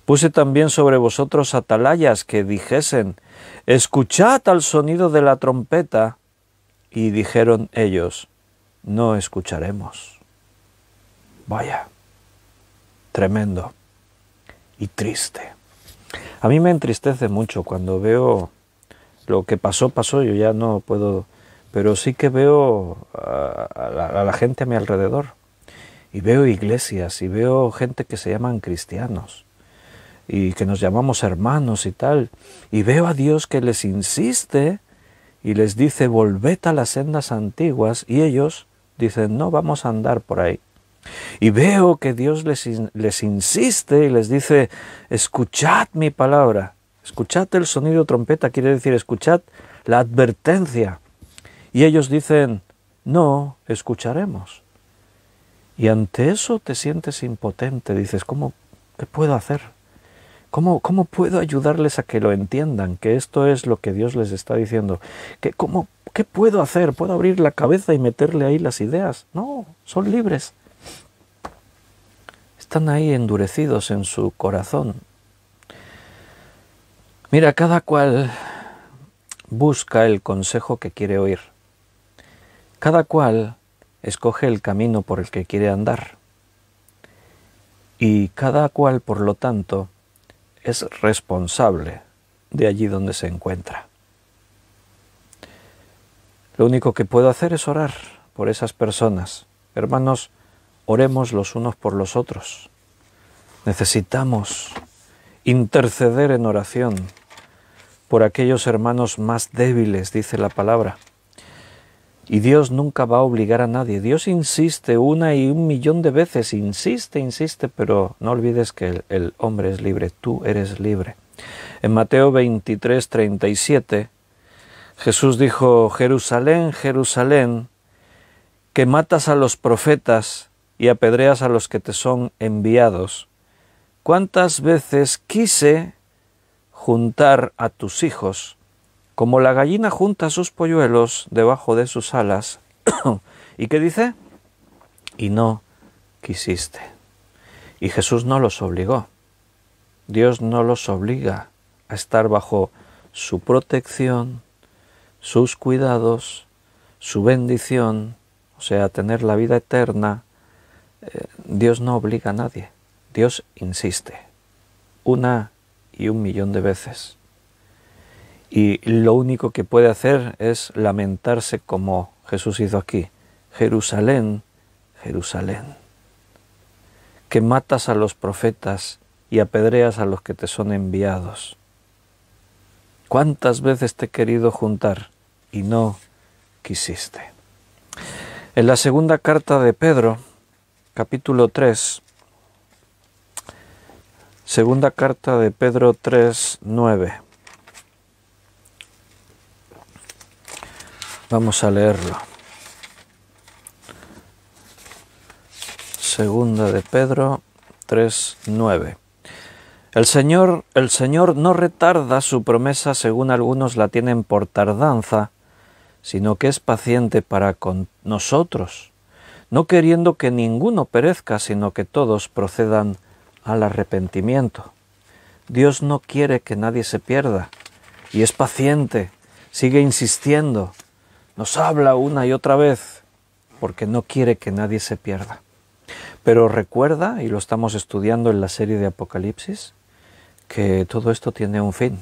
Puse también sobre vosotros atalayas que dijesen, escuchad al sonido de la trompeta, y dijeron ellos, no escucharemos. Vaya, tremendo y triste. A mí me entristece mucho cuando veo lo que pasó, yo ya no puedo, pero sí que veo a la gente a mi alrededor. Y veo iglesias, y veo gente que se llaman cristianos, y que nos llamamos hermanos y tal. Y veo a Dios que les insiste y les dice, volved a las sendas antiguas, y ellos dicen, no vamos a andar por ahí. Y veo que Dios les insiste y les dice, escuchad mi palabra, escuchad el sonido de trompeta, quiere decir, escuchad la advertencia. Y ellos dicen, no escucharemos. Y ante eso te sientes impotente, dices, ¿qué puedo hacer? ¿Cómo puedo ayudarles a que lo entiendan? Que esto es lo que Dios les está diciendo. ¿qué puedo hacer? ¿Puedo abrir la cabeza y meterle ahí las ideas? No, son libres. Están ahí endurecidos en su corazón. Mira, cada cual busca el consejo que quiere oír. Cada cual escoge el camino por el que quiere andar. Y cada cual, por lo tanto, es responsable de allí donde se encuentra. Lo único que puedo hacer es orar por esas personas. Hermanos, oremos los unos por los otros. Necesitamos interceder en oración por aquellos hermanos más débiles, dice la palabra. Y Dios nunca va a obligar a nadie. Dios insiste 1 y 1.000.000 de veces, insiste, pero no olvides que el hombre es libre, tú eres libre. En Mateo 23:37, Jesús dijo: Jerusalén, Jerusalén, que matas a los profetas y apedreas a los que te son enviados. ¿Cuántas veces quise juntar a tus hijos como la gallina junta sus polluelos debajo de sus alas? ¿Y qué dice? Y no quisiste. Y Jesús no los obligó. Dios no los obliga a estar bajo su protección, sus cuidados, su bendición, o sea, a tener la vida eterna. Dios no obliga a nadie. Dios insiste 1 y 1.000.000 de veces. Y lo único que puede hacer es lamentarse como Jesús hizo aquí. Jerusalén, Jerusalén, que matas a los profetas y apedreas a los que te son enviados. ¿Cuántas veces te he querido juntar y no quisiste? En la segunda carta de Pedro, capítulo 3, segunda carta de Pedro 3:9. Vamos a leerlo. Segunda de Pedro 3:9. El Señor no retarda su promesa, según algunos la tienen por tardanza, sino que es paciente para con nosotros, no queriendo que ninguno perezca, sino que todos procedan al arrepentimiento. Dios no quiere que nadie se pierda, y es paciente, sigue insistiendo, nos habla una y otra vez, porque no quiere que nadie se pierda. Pero recuerda, y lo estamos estudiando en la serie de Apocalipsis, que todo esto tiene un fin.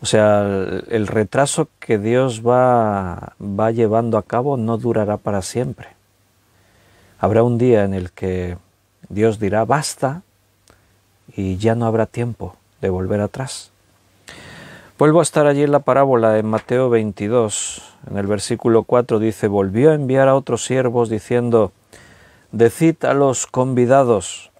O sea, el retraso que Dios va llevando a cabo no durará para siempre. Habrá un día en el que Dios dirá basta y ya no habrá tiempo de volver atrás. Vuelvo a estar allí en la parábola en Mateo 22, en el versículo 4 dice: volvió a enviar a otros siervos diciendo: decid a los convidados,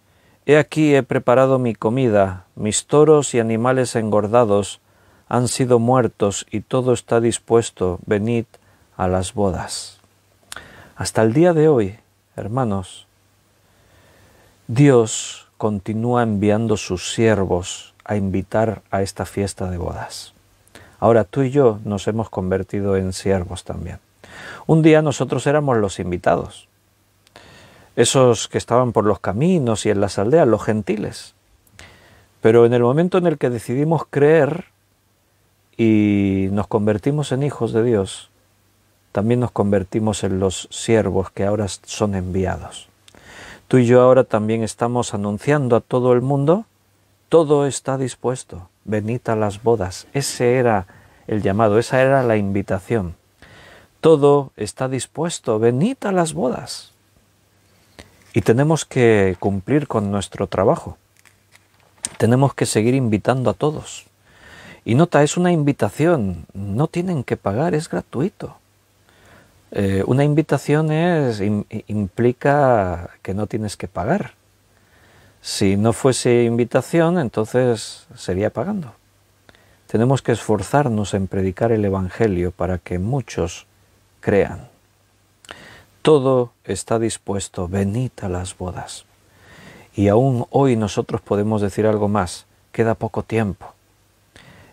he aquí he preparado mi comida, mis toros y animales engordados han sido muertos y todo está dispuesto, venid a las bodas. Hasta el día de hoy, hermanos, Dios continúa enviando sus siervos a invitar a esta fiesta de bodas. Ahora tú y yo nos hemos convertido en siervos también. Un día nosotros éramos los invitados, esos que estaban por los caminos y en las aldeas, los gentiles. Pero en el momento en el que decidimos creer y nos convertimos en hijos de Dios, también nos convertimos en los siervos que ahora son enviados. Tú y yo ahora también estamos anunciando a todo el mundo: todo está dispuesto, venid a las bodas. Ese era el llamado, esa era la invitación. Todo está dispuesto, venid a las bodas. Y tenemos que cumplir con nuestro trabajo. Tenemos que seguir invitando a todos. Y nota, es una invitación, no tienen que pagar, es gratuito. Una invitación implica que no tienes que pagar. Si no fuese invitación, entonces sería pagando. Tenemos que esforzarnos en predicar el Evangelio para que muchos crean. Todo está dispuesto, venid a las bodas. Y aún hoy nosotros podemos decir algo más, queda poco tiempo.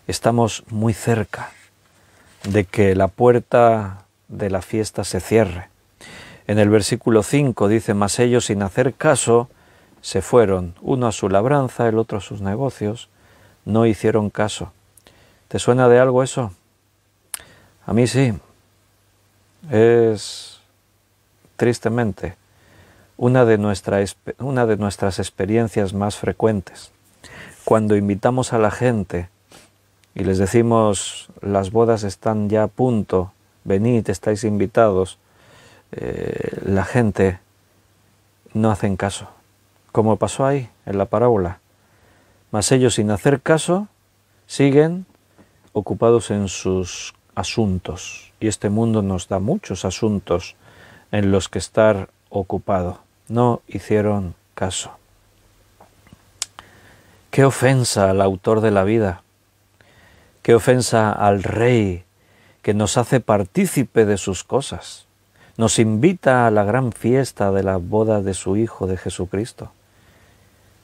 Estamos muy cerca de que la puerta de la fiesta se cierre. En el versículo 5 dice: mas ellos, sin hacer caso, se fueron, uno a su labranza, el otro a sus negocios, no hicieron caso. ¿Te suena de algo eso? A mí sí. Es, tristemente, una de nuestras experiencias más frecuentes. Cuando invitamos a la gente y les decimos: las bodas están ya a punto, venid, estáis invitados, la gente no hacen caso, como pasó ahí en la parábola. Mas ellos, sin hacer caso, siguen ocupados en sus asuntos, y este mundo nos da muchos asuntos en los que estar ocupado. No hicieron caso. Qué ofensa al autor de la vida, qué ofensa al Rey, que nos hace partícipe de sus cosas, nos invita a la gran fiesta de la boda de su Hijo, de Jesucristo.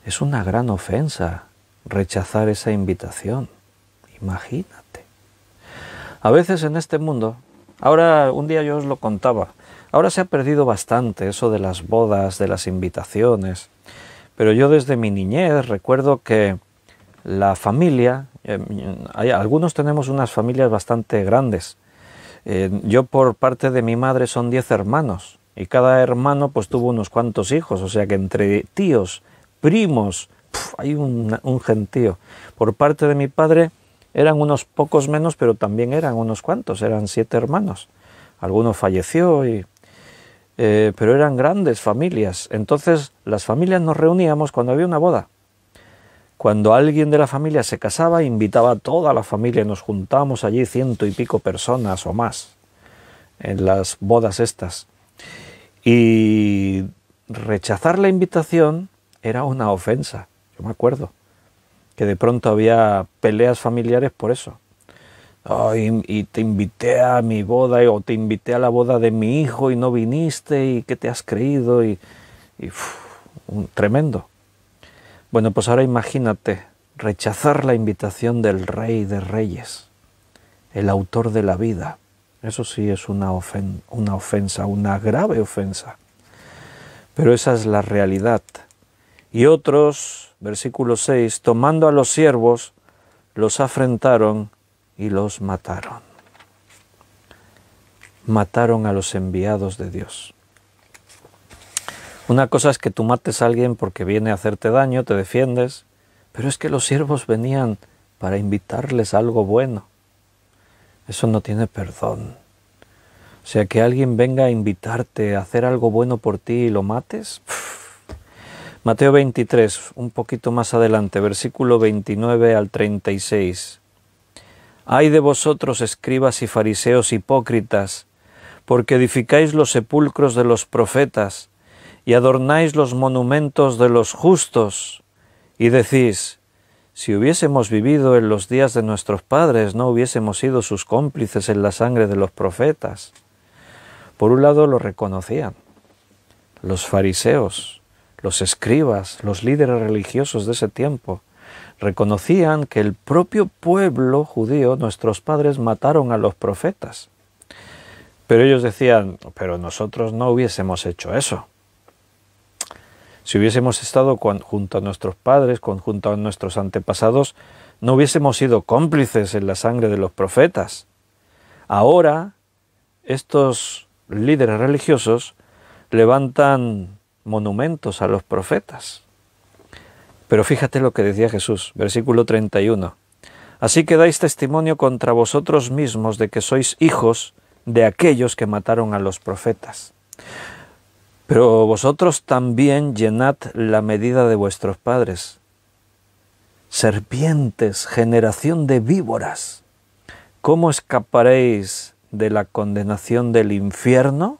Es una gran ofensa rechazar esa invitación, imagínate. A veces en este mundo, ahora un día yo os lo contaba, ahora se ha perdido bastante eso de las bodas, de las invitaciones, pero yo desde mi niñez recuerdo que la familia, algunos tenemos unas familias bastante grandes. Yo por parte de mi madre son 10 hermanos y cada hermano pues tuvo unos cuantos hijos, o sea que entre tíos, primos, hay un gentío. Por parte de mi padre eran unos pocos menos, pero también eran unos cuantos, eran 7 hermanos. Alguno falleció, pero eran grandes familias. Entonces las familias nos reuníamos cuando había una boda. Cuando alguien de la familia se casaba, invitaba a toda la familia y nos juntábamos allí 100 y pico personas o más en las bodas estas. Y rechazar la invitación era una ofensa. Yo me acuerdo que de pronto había peleas familiares por eso. Oh, y te invité a mi boda, o te invité a la boda de mi hijo y no viniste, y ¿qué te has creído? Tremendo. Bueno, pues ahora imagínate rechazar la invitación del Rey de Reyes, el autor de la vida. Eso sí es una ofensa, una grave ofensa. Pero esa es la realidad. Y otros, versículo 6, tomando a los siervos, los afrentaron y los mataron. Mataron a los enviados de Dios. Una cosa es que tú mates a alguien porque viene a hacerte daño, te defiendes, pero es que los siervos venían para invitarles a algo bueno. Eso no tiene perdón. O sea, que alguien venga a invitarte a hacer algo bueno por ti y lo mates. Mateo 23, un poquito más adelante, versículo 29 al 36. Ay de vosotros, escribas y fariseos hipócritas, porque edificáis los sepulcros de los profetas y adornáis los monumentos de los justos, y decís: si hubiésemos vivido en los días de nuestros padres, no hubiésemos sido sus cómplices en la sangre de los profetas. Por un lado lo reconocían los fariseos, los escribas, los líderes religiosos de ese tiempo. Reconocían que el propio pueblo judío, nuestros padres, mataron a los profetas. Pero ellos decían: pero nosotros no hubiésemos hecho eso. Si hubiésemos estado junto a nuestros padres, junto a nuestros antepasados, no hubiésemos sido cómplices en la sangre de los profetas. Ahora, estos líderes religiosos levantan monumentos a los profetas. Pero fíjate lo que decía Jesús, versículo 31. Así que dais testimonio contra vosotros mismos de que sois hijos de aquellos que mataron a los profetas. Pero vosotros también llenad la medida de vuestros padres. Serpientes, generación de víboras, ¿cómo escaparéis de la condenación del infierno?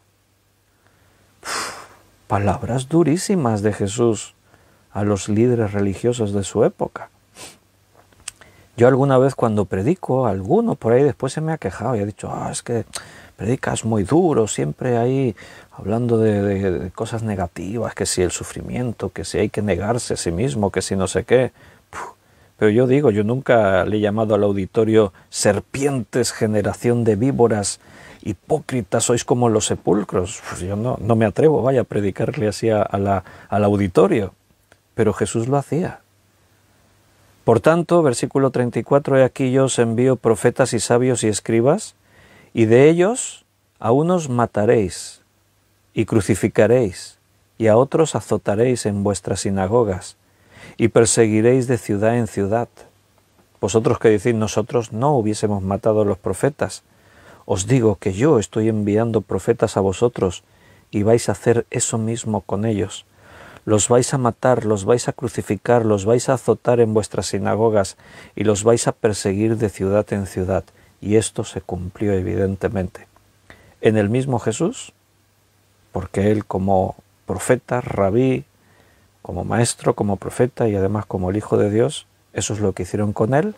Palabras durísimas de Jesús a los líderes religiosos de su época. Yo alguna vez cuando predico, alguno por ahí después se me ha quejado y ha dicho: es que predicas muy duro, siempre ahí hablando de cosas negativas, que si el sufrimiento, que si hay que negarse a sí mismo, que si no sé qué. Pero yo digo, yo nunca le he llamado al auditorio serpientes, generación de víboras, hipócritas, sois como los sepulcros. Pues yo no me atrevo, vaya, a predicarle así al auditorio. Pero Jesús lo hacía. Por tanto, versículo 34, he aquí yo os envío profetas y sabios y escribas, y de ellos a unos mataréis y crucificaréis, y a otros azotaréis en vuestras sinagogas, y perseguiréis de ciudad en ciudad. Vosotros que decís, nosotros no hubiésemos matado a los profetas. Os digo que yo estoy enviando profetas a vosotros, y vais a hacer eso mismo con ellos. Los vais a matar, los vais a crucificar, los vais a azotar en vuestras sinagogas, y los vais a perseguir de ciudad en ciudad. Y esto se cumplió evidentemente en el mismo Jesús, porque él como profeta, rabí, como maestro, como profeta y además como el Hijo de Dios, eso es lo que hicieron con él,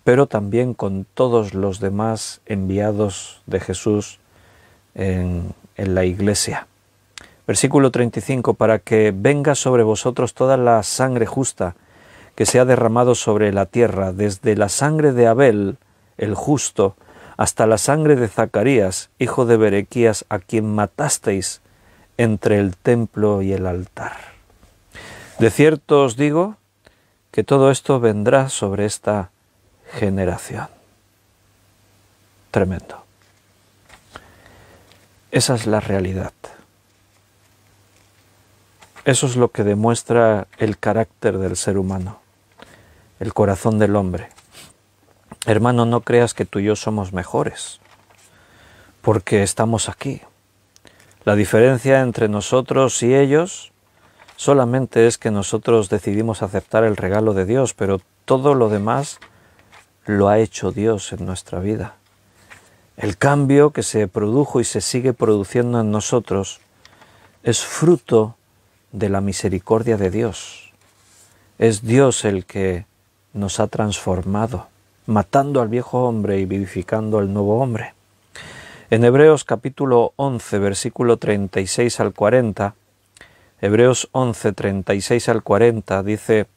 pero también con todos los demás enviados de Jesús en la Iglesia. Versículo 35, para que venga sobre vosotros toda la sangre justa que se ha derramado sobre la tierra, desde la sangre de Abel, el justo, hasta la sangre de Zacarías, hijo de Berequías, a quien matasteis entre el templo y el altar. De cierto os digo que todo esto vendrá sobre esta generación. Tremendo. Esa es la realidad. Eso es lo que demuestra el carácter del ser humano, el corazón del hombre. Hermano, no creas que tú y yo somos mejores, porque estamos aquí. La diferencia entre nosotros y ellos solamente es que nosotros decidimos aceptar el regalo de Dios, pero todo lo demás lo ha hecho Dios en nuestra vida. El cambio que se produjo y se sigue produciendo en nosotros es fruto de la misericordia de Dios. Es Dios el que nos ha transformado, matando al viejo hombre y vivificando al nuevo hombre. En Hebreos capítulo 11, versículo 36 al 40, Hebreos 11, 36 al 40, dice: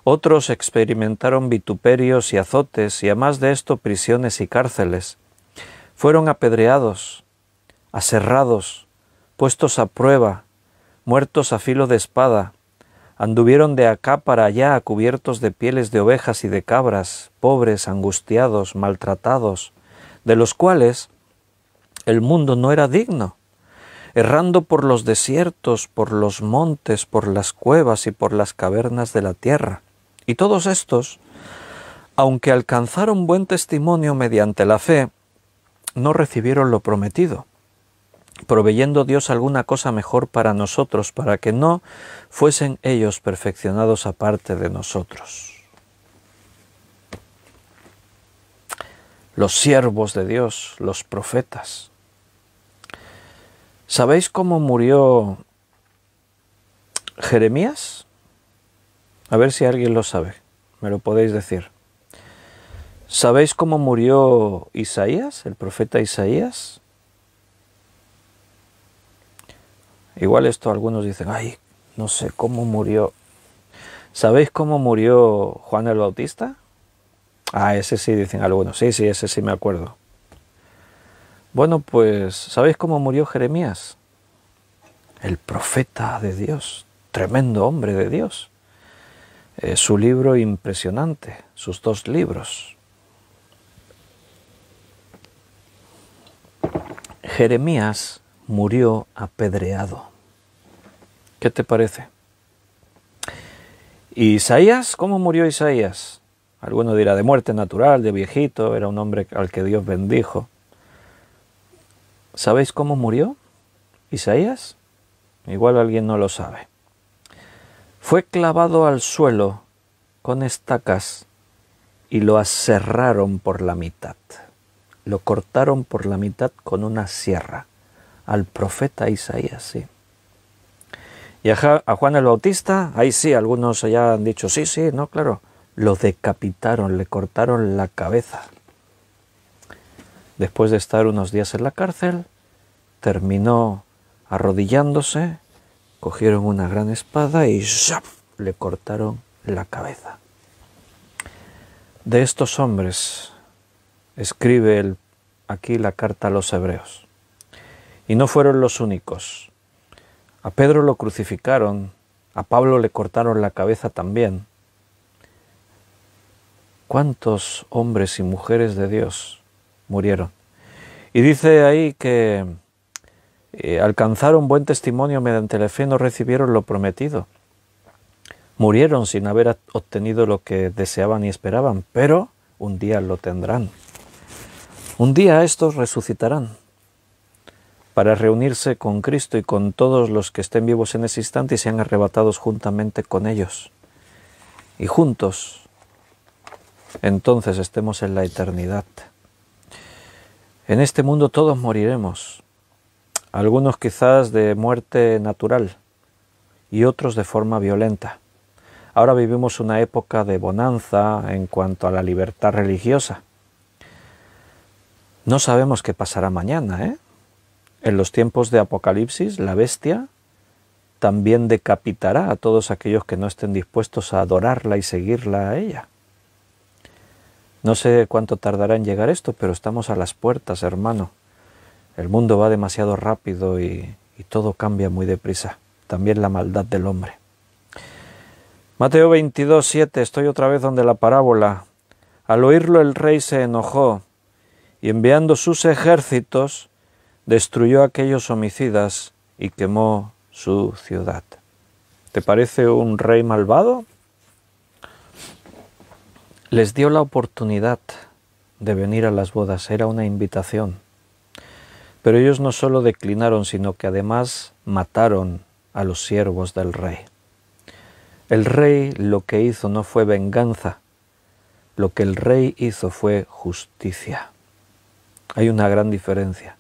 otros experimentaron vituperios y azotes, y además de esto prisiones y cárceles. Fueron apedreados, aserrados, puestos a prueba, muertos a filo de espada. Anduvieron de acá para allá cubiertos de pieles de ovejas y de cabras, pobres, angustiados, maltratados, de los cuales el mundo no era digno, errando por los desiertos, por los montes, por las cuevas y por las cavernas de la tierra. Y todos estos, aunque alcanzaron buen testimonio mediante la fe, no recibieron lo prometido, proveyendo Dios alguna cosa mejor para nosotros, para que no fuesen ellos perfeccionados aparte de nosotros. Los siervos de Dios, los profetas. ¿Sabéis cómo murió Jeremías? A ver si alguien lo sabe, me lo podéis decir. ¿Sabéis cómo murió Isaías, el profeta Isaías? Igual esto algunos dicen, ay, no sé cómo murió. ¿Sabéis cómo murió Juan el Bautista? Ah, ese sí, dicen algunos. Sí, ese sí me acuerdo. Bueno, pues, ¿sabéis cómo murió Jeremías? El profeta de Dios, tremendo hombre de Dios. Su libro impresionante, sus 2 libros. Jeremías murió apedreado. ¿Qué te parece? ¿Y Isaías? ¿Cómo murió Isaías? Alguno dirá de muerte natural, de viejito, era un hombre al que Dios bendijo. ¿Sabéis cómo murió Isaías? Igual alguien no lo sabe. Fue clavado al suelo con estacas y lo aserraron por la mitad. Lo cortaron por la mitad con una sierra. Al profeta Isaías, sí. Y a Juan el Bautista, ahí sí, algunos ya han dicho, sí, no, claro. Lo decapitaron, le cortaron la cabeza. Después de estar unos días en la cárcel, terminó arrodillándose, cogieron una gran espada y ¡zap!, le cortaron la cabeza. De estos hombres escribe aquí la carta a los hebreos. Y no fueron los únicos. A Pedro lo crucificaron, a Pablo le cortaron la cabeza también. ¿Cuántos hombres y mujeres de Dios murieron? Y dice ahí que alcanzaron buen testimonio mediante la fe, no recibieron lo prometido. Murieron sin haber obtenido lo que deseaban y esperaban, pero un día lo tendrán. Un día estos resucitarán para reunirse con Cristo y con todos los que estén vivos en ese instante y sean arrebatados juntamente con ellos. Y juntos, entonces estemos en la eternidad. En este mundo todos moriremos, algunos quizás de muerte natural y otros de forma violenta. Ahora vivimos una época de bonanza en cuanto a la libertad religiosa. No sabemos qué pasará mañana, ¿eh? En los tiempos de Apocalipsis, la bestia también decapitará a todos aquellos que no estén dispuestos a adorarla y seguirla a ella. No sé cuánto tardará en llegar esto, pero estamos a las puertas, hermano. El mundo va demasiado rápido y todo cambia muy deprisa. También la maldad del hombre. Mateo 22, 7, estoy otra vez donde la parábola. Al oírlo el rey se enojó y enviando sus ejércitos destruyó a aquellos homicidas y quemó su ciudad. ¿Te parece un rey malvado? Les dio la oportunidad de venir a las bodas, era una invitación. Pero ellos no solo declinaron, sino que además mataron a los siervos del rey. El rey lo que hizo no fue venganza, lo que el rey hizo fue justicia. Hay una gran diferencia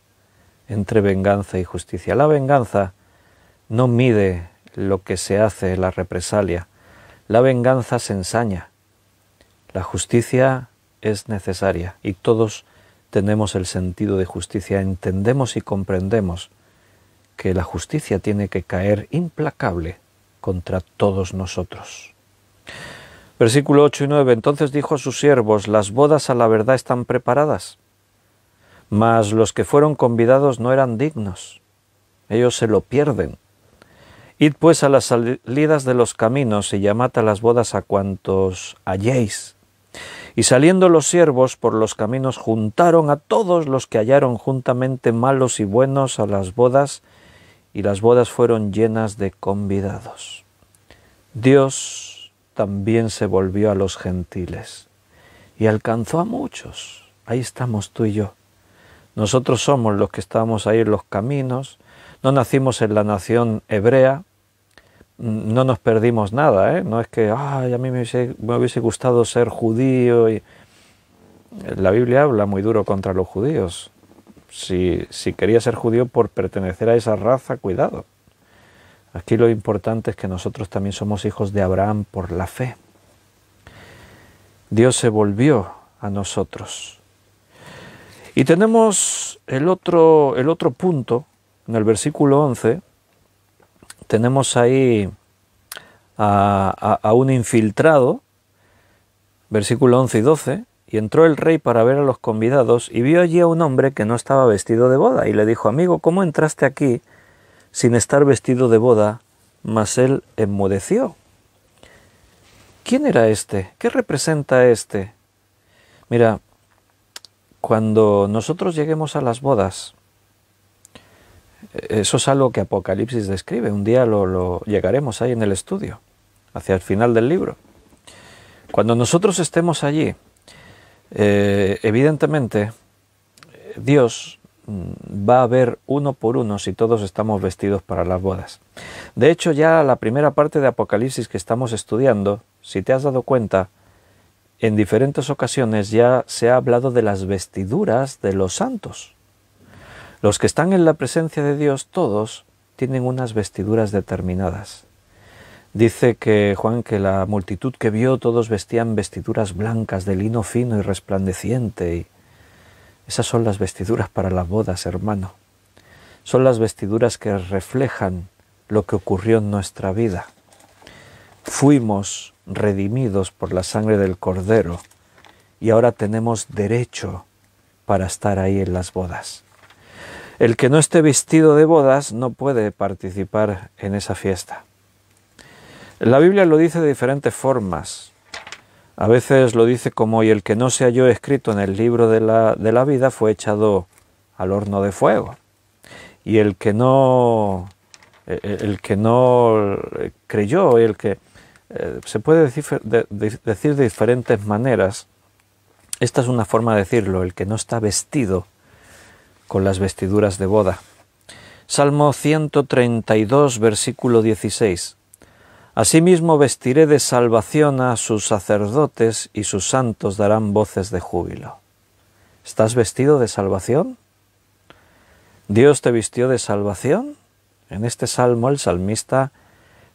entre venganza y justicia. La venganza no mide lo que se hace, la represalia. La venganza se ensaña. La justicia es necesaria y todos tenemos el sentido de justicia. Entendemos y comprendemos que la justicia tiene que caer implacable contra todos nosotros. Versículo 8 y 9. Entonces dijo a sus siervos: las bodas a la verdad están preparadas, mas los que fueron convidados no eran dignos. Ellos se lo pierden. Id pues a las salidas de los caminos y llamad a las bodas a cuantos halléis. Y saliendo los siervos por los caminos juntaron a todos los que hallaron juntamente, malos y buenos, a las bodas, y las bodas fueron llenas de convidados. Dios también se volvió a los gentiles y alcanzó a muchos. Ahí estamos tú y yo. Nosotros somos los que estamos ahí en los caminos, no nacimos en la nación hebrea, no nos perdimos nada, ¿eh? No es que a mí me hubiese gustado ser judío. La Biblia habla muy duro contra los judíos. Si quería ser judío por pertenecer a esa raza, cuidado. Aquí lo importante es que nosotros también somos hijos de Abraham por la fe. Dios se volvió a nosotros. Y tenemos el otro punto, en el versículo 11, tenemos ahí a un infiltrado, versículo 11 y 12, y entró el rey para ver a los convidados y vio allí a un hombre que no estaba vestido de boda y le dijo: amigo, ¿cómo entraste aquí sin estar vestido de boda? Mas él enmudeció. ¿Quién era este? ¿Qué representa este? Mira, cuando nosotros lleguemos a las bodas, eso es algo que Apocalipsis describe. Un día lo llegaremos ahí en el estudio, hacia el final del libro. Cuando nosotros estemos allí, evidentemente Dios va a ver uno por uno si todos estamos vestidos para las bodas. De hecho, ya la primera parte de Apocalipsis que estamos estudiando, si te has dado cuenta, en diferentes ocasiones ya se ha hablado de las vestiduras de los santos. Los que están en la presencia de Dios, todos tienen unas vestiduras determinadas. Dice que Juan que la multitud que vio, todos vestían vestiduras blancas de lino fino y resplandeciente. Y esas son las vestiduras para las bodas, hermano. Son las vestiduras que reflejan lo que ocurrió en nuestra vida. Fuimos redimidos por la sangre del Cordero y ahora tenemos derecho para estar ahí en las bodas. El que no esté vestido de bodas no puede participar en esa fiesta. La Biblia lo dice de diferentes formas. A veces lo dice como: y el que no se halló escrito en el libro de la vida fue echado al horno de fuego. Y el que no creyó, se puede decir de diferentes maneras. Esta es una forma de decirlo: el que no está vestido con las vestiduras de boda. Salmo 132, versículo 16. Asimismo vestiré de salvación a sus sacerdotes, y sus santos darán voces de júbilo. ¿Estás vestido de salvación? ¿Dios te vistió de salvación? En este salmo el salmista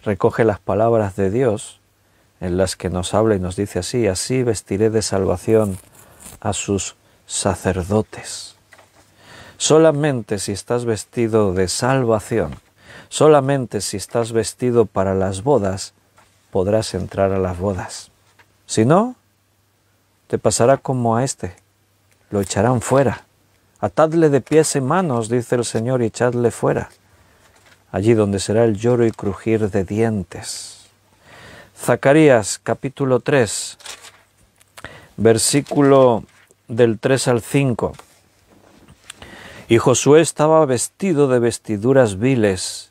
recoge las palabras de Dios en las que nos habla y nos dice así: así vestiré de salvación a sus sacerdotes. Solamente si estás vestido de salvación, solamente si estás vestido para las bodas, podrás entrar a las bodas. Si no, te pasará como a este, lo echarán fuera. Atadle de pies y manos, dice el Señor, y echadle fuera, allí donde será el lloro y crujir de dientes. Zacarías capítulo 3, versículo del 3 al 5. Y Josué estaba vestido de vestiduras viles,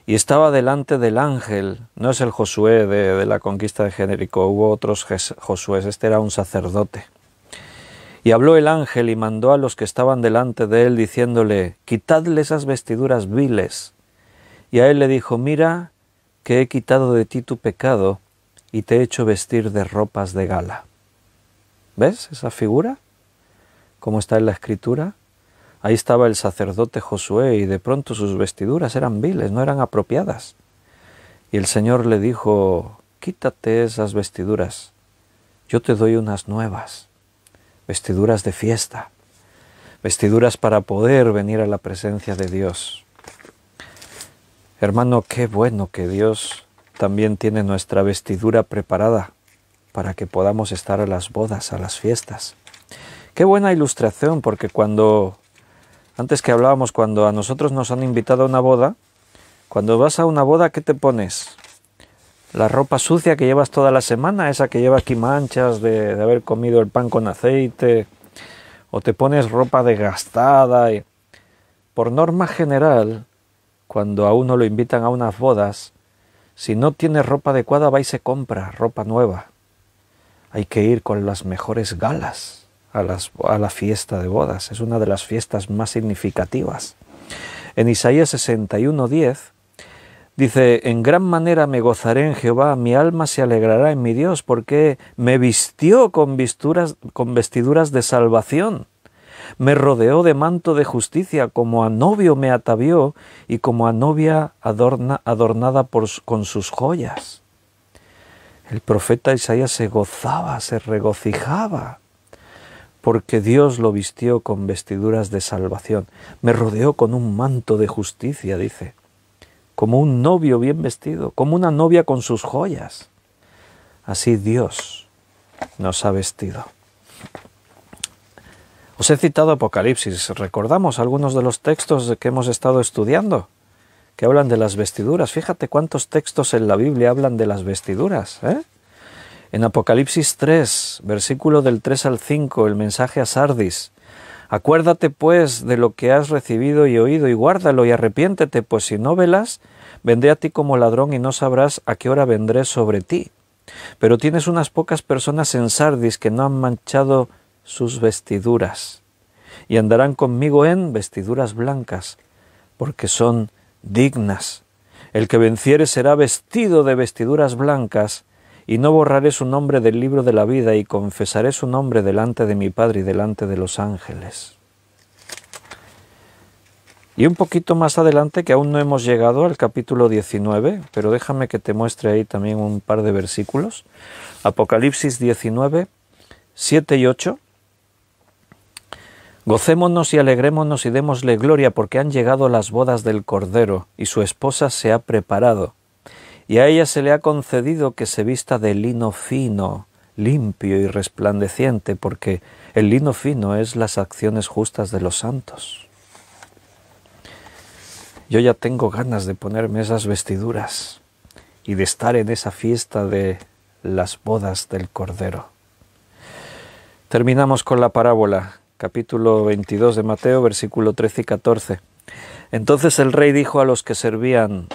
y estaba delante del ángel. No es el Josué de la conquista de Jericó, hubo otros Josués, este era un sacerdote. Y habló el ángel y mandó a los que estaban delante de él, diciéndole: quitadle esas vestiduras viles. Y a él le dijo: mira que he quitado de ti tu pecado, y te he hecho vestir de ropas de gala. ¿Ves esa figura? ¿Cómo está en la Escritura? Ahí estaba el sacerdote Josué, y de pronto sus vestiduras eran viles, no eran apropiadas. Y el Señor le dijo: quítate esas vestiduras, yo te doy unas nuevas, vestiduras de fiesta, vestiduras para poder venir a la presencia de Dios. Hermano, qué bueno que Dios también tiene nuestra vestidura preparada para que podamos estar a las bodas, a las fiestas. Qué buena ilustración, porque antes que hablábamos, cuando a nosotros nos han invitado a una boda, cuando vas a una boda, ¿qué te pones? La ropa sucia que llevas toda la semana, esa que lleva aquí manchas de haber comido el pan con aceite, o te pones ropa desgastada. Por norma general, cuando a uno lo invitan a unas bodas, si no tiene ropa adecuada, va y se compra ropa nueva. Hay que ir con las mejores galas a la fiesta de bodas. Es una de las fiestas más significativas. En Isaías 61:10 dice: en gran manera me gozaré en Jehová, mi alma se alegrará en mi Dios, porque me vistió con vestiduras de salvación, me rodeó de manto de justicia, como a novio me atavió, y como a novia adornada con sus joyas. El profeta Isaías se gozaba, se regocijaba, porque Dios lo vistió con vestiduras de salvación. Me rodeó con un manto de justicia, dice, como un novio bien vestido, como una novia con sus joyas. Así Dios nos ha vestido. Os he citado Apocalipsis. ¿Recordamos algunos de los textos que hemos estado estudiando que hablan de las vestiduras? Fíjate cuántos textos en la Biblia hablan de las vestiduras, ¿eh? En Apocalipsis 3, versículo del 3 al 5, el mensaje a Sardis: acuérdate pues de lo que has recibido y oído, y guárdalo, y arrepiéntete, pues si no velas, vendré a ti como ladrón, y no sabrás a qué hora vendré sobre ti. Pero tienes unas pocas personas en Sardis que no han manchado sus vestiduras, y andarán conmigo en vestiduras blancas, porque son dignas. El que venciere será vestido de vestiduras blancas, y no borraré su nombre del libro de la vida, y confesaré su nombre delante de mi Padre y delante de los ángeles. Y un poquito más adelante, que aún no hemos llegado al capítulo 19, pero déjame que te muestre ahí también un par de versículos. Apocalipsis 19, 7 y 8. Gocémonos y alegrémonos y démosle gloria, porque han llegado las bodas del Cordero, y su esposa se ha preparado. Y a ella se le ha concedido que se vista de lino fino, limpio y resplandeciente, porque el lino fino es las acciones justas de los santos. Yo ya tengo ganas de ponerme esas vestiduras y de estar en esa fiesta de las bodas del Cordero. Terminamos con la parábola, capítulo 22 de Mateo, versículo 13 y 14. Entonces el rey dijo a los que servían: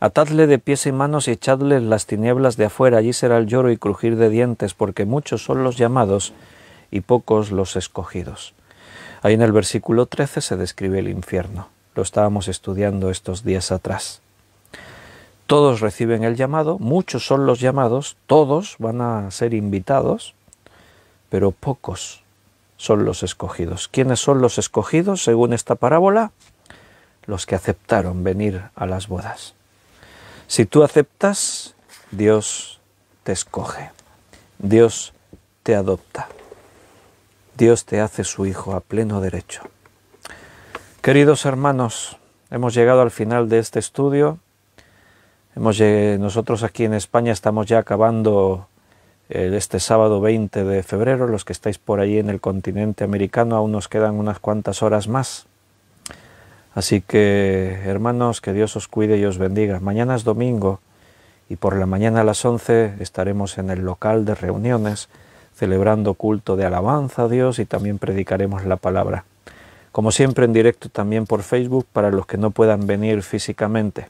atadle de pies y manos y echadle en las tinieblas de afuera, allí será el lloro y crujir de dientes, porque muchos son los llamados y pocos los escogidos. Ahí en el versículo 13 se describe el infierno. Lo estábamos estudiando estos días atrás. Todos reciben el llamado, muchos son los llamados, todos van a ser invitados, pero pocos son los escogidos. ¿Quiénes son los escogidos según esta parábola? Los que aceptaron venir a las bodas. Si tú aceptas, Dios te escoge, Dios te adopta, Dios te hace su hijo a pleno derecho. Queridos hermanos, hemos llegado al final de este estudio. Nosotros aquí en España estamos ya acabando este sábado 20 de febrero. Los que estáis por ahí en el continente americano, aún nos quedan unas cuantas horas más. Así que, hermanos, que Dios os cuide y os bendiga. Mañana es domingo y por la mañana a las 11 estaremos en el local de reuniones celebrando culto de alabanza a Dios y también predicaremos la palabra. Como siempre en directo también por Facebook para los que no puedan venir físicamente.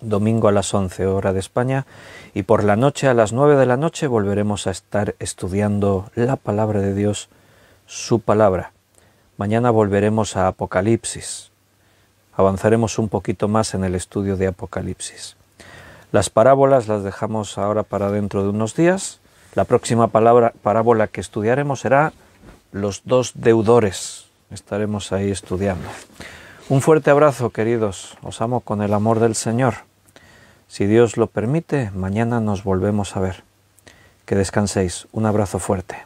Domingo a las 11 hora de España y por la noche a las 9 de la noche volveremos a estar estudiando la palabra de Dios, su palabra. Mañana volveremos a Apocalipsis. Avanzaremos un poquito más en el estudio de Apocalipsis. Las parábolas las dejamos ahora para dentro de unos días. La próxima parábola que estudiaremos será los dos deudores. Estaremos ahí estudiando. Un fuerte abrazo, queridos. Os amo con el amor del Señor. Si Dios lo permite, mañana nos volvemos a ver. Que descanséis. Un abrazo fuerte.